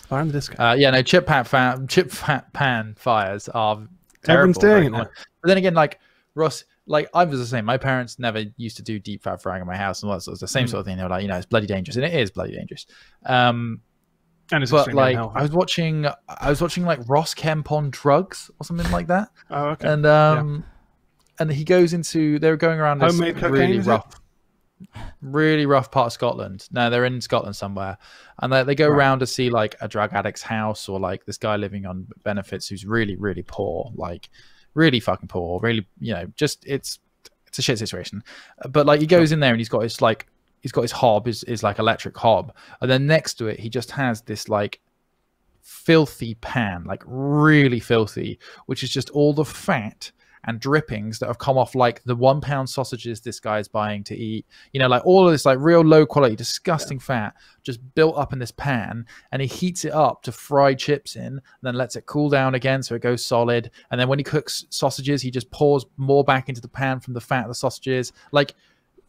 Fire in the disco. No, chip fat pan fires are terrible. Everyone's doing it now. But then again, like Ross, like I was the same. My parents never used to do deep fat frying in my house and all that sort of the same sort of thing. They were like, it's bloody dangerous, and it is bloody dangerous. And it's like I was watching like Ross Kemp on drugs or something like that. Oh, okay. And he goes into they were going around this really rough part of Scotland. No, they're in Scotland somewhere, and they go around to see like a drug addict's house or like this guy living on benefits who's really poor, like really fucking poor, really just it's a shit situation. But like he goes in there and he's got his hob, his like electric hob, and then next to it he just has this like filthy pan, like really filthy, which is just all the fat and drippings that have come off like the 1 pound sausages this guy's buying to eat, like all of this like real low quality disgusting fat just built up in this pan, and he heats it up to fry chips in and then lets it cool down again so it goes solid, and then when he cooks sausages he just pours more back into the pan from the fat of the sausages. Like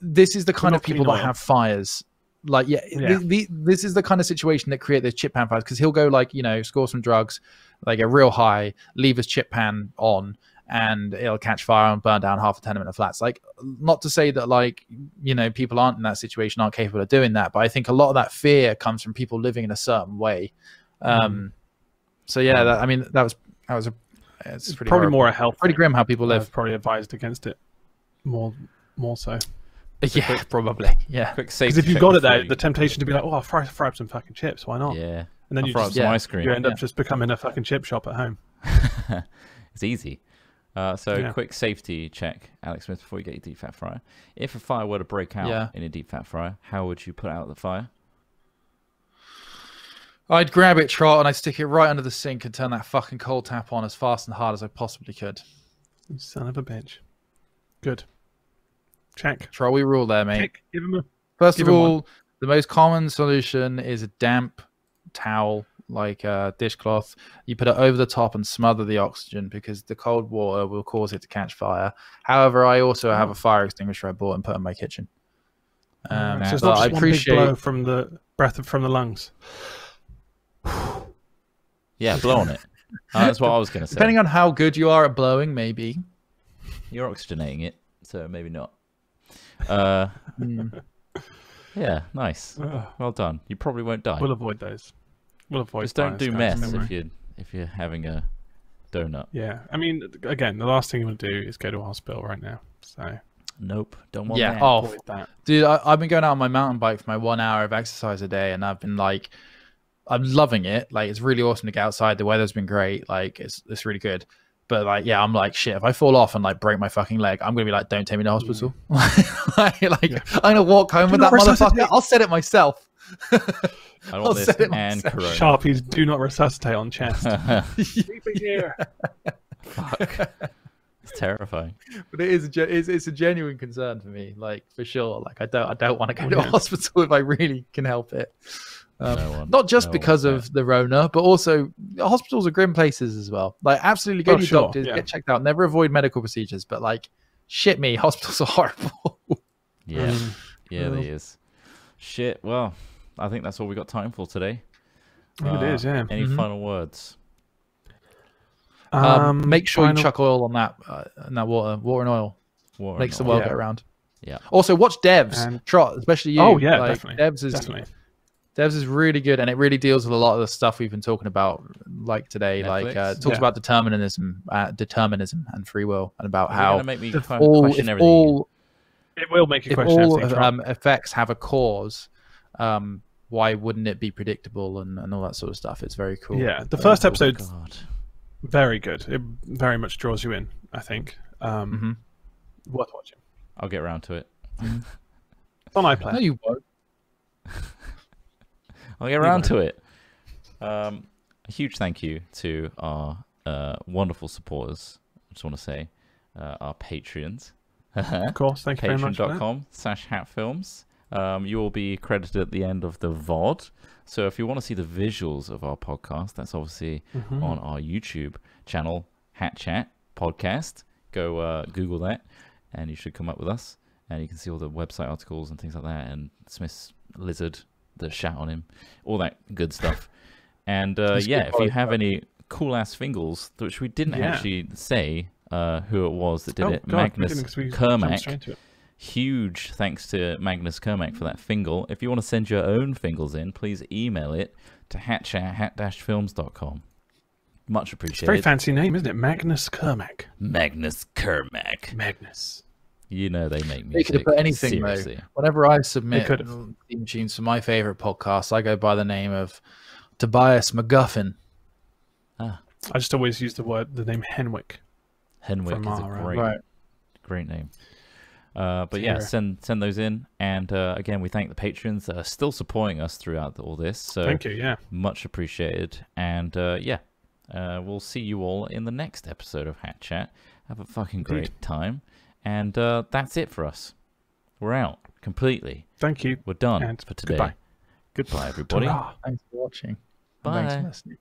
this is the kind of people that have fires. Like this is the kind of situation that create those chip pan fires, because he'll go like score some drugs, like a real high, leave his chip pan on, and it'll catch fire and burn down half a tenement of flats. Like, not to say that like people aren't in that situation, aren't capable of doing that, but I think a lot of that fear comes from people living in a certain way. So yeah, it's pretty probably horrible. more a health, pretty grim how people live. Probably advised against it more so. Yeah, probably. Yeah, quick safety. Because if you've got it there, the temptation to be like, I'll fry up some fucking chips. Why not? Yeah, and then some ice cream. You end up just becoming a fucking chip shop at home. It's easy. Quick safety check, Alex Smith, before you get your deep fat fryer. If a fire were to break out in a deep fat fryer, how would you put out the fire? I'd grab it, Trott, and I'd stick it right under the sink and turn that fucking cold tap on as fast and hard as I possibly could. You son of a bitch. Good. Check. Trott, we rule there, mate. Check. Give him First of all, the most common solution is a damp towel, like a dishcloth. You put it over the top and smother the oxygen, because the cold water will cause it to catch fire. However, I also have a fire extinguisher I bought and put in my kitchen. So it's not just one big blow from the breath from the lungs. Yeah, blow on it. That's what I was going to say. Depending on how good you are at blowing, maybe. You're oxygenating it, so maybe not. Yeah, nice. Well done. You probably won't die. We'll avoid those. We'll avoid. Just don't do guys, meth don't if you're having a donut. Yeah, I mean, again, the last thing you want to do is go to a hospital right now. So Nope, don't want Yeah. that. Oh, avoid that. dude, I've been going out on my mountain bike for my 1 hour of exercise a day, and I've been like, I'm loving it. Like, it's really awesome to get outside. The weather's been great. Like, it's really good. But like, yeah, I'm like, shit. If I fall off and like break my fucking leg, I'm gonna be like, don't take me to hospital. I'm gonna walk home with that motherfucker. I'll set it myself. I want this and Corona. Sharpies do not resuscitate on chest. Keep it here. Fuck. It's terrifying. But it is it's a genuine concern for me, like for sure. Like I don't want to go to a hospital if I really can help it. Not just because of the Rona, but also hospitals are grim places as well. Like absolutely go to your doctors, get checked out. Never avoid medical procedures, but like shit me, hospitals are horrible. Yeah, they is. Shit. Well, I think that's all we got time for today. It is, yeah. Any final words? Make sure you chuck oil on that water and oil. Makes the world go around. Yeah. Also, watch Devs, Trott, especially you. Oh yeah, like, definitely. Devs is really good, and it really deals with a lot of the stuff we've been talking about, like today. Netflix? Like talks about determinism and free will, and about how make me it will make you if question all everything. effects have a cause. Why wouldn't it be predictable and all that sort of stuff? It's very cool. Yeah, the first episode, God. very good. It very much draws you in, I think. Worth watching. I'll get around to it. It's on iPlayer. No, you won't. I'll get around to it. A huge thank you to our wonderful supporters. I just want to say our Patreons. Of course, thank you very much. Patreon.com/hatfilms. You will be credited at the end of the VOD. So if you want to see the visuals of our podcast, that's obviously on our YouTube channel, Hat Chat Podcast. Go Google that, and you should come up with us. And you can see all the website articles and things like that, and Smith's lizard, the shat on him, all that good stuff. And if you have any cool-ass fingals, which we didn't actually say who it was that did it, Magnus Kermack. Huge thanks to Magnus Kermack for that fingal. If you want to send your own fingals in, please email it to hatchat@hat-films.com. Much appreciated. It's a very fancy name, isn't it? Magnus Kermack. Magnus Kermack. Magnus. You know they make music. They could have put anything, seriously. though. Whenever I submit theme tunes for my favorite podcasts, I go by the name of Tobias McGuffin. I just always use the name Henwick. Henwick is a great name. But yeah, send those in, and again, we thank the patrons that are still supporting us throughout all this. So thank you, much appreciated. And we'll see you all in the next episode of Hat Chat. Have a fucking great time, and that's it for us. We're out completely. Thank you. We're done and for today. Goodbye, everybody. Thanks for watching. Bye. Thanks for listening.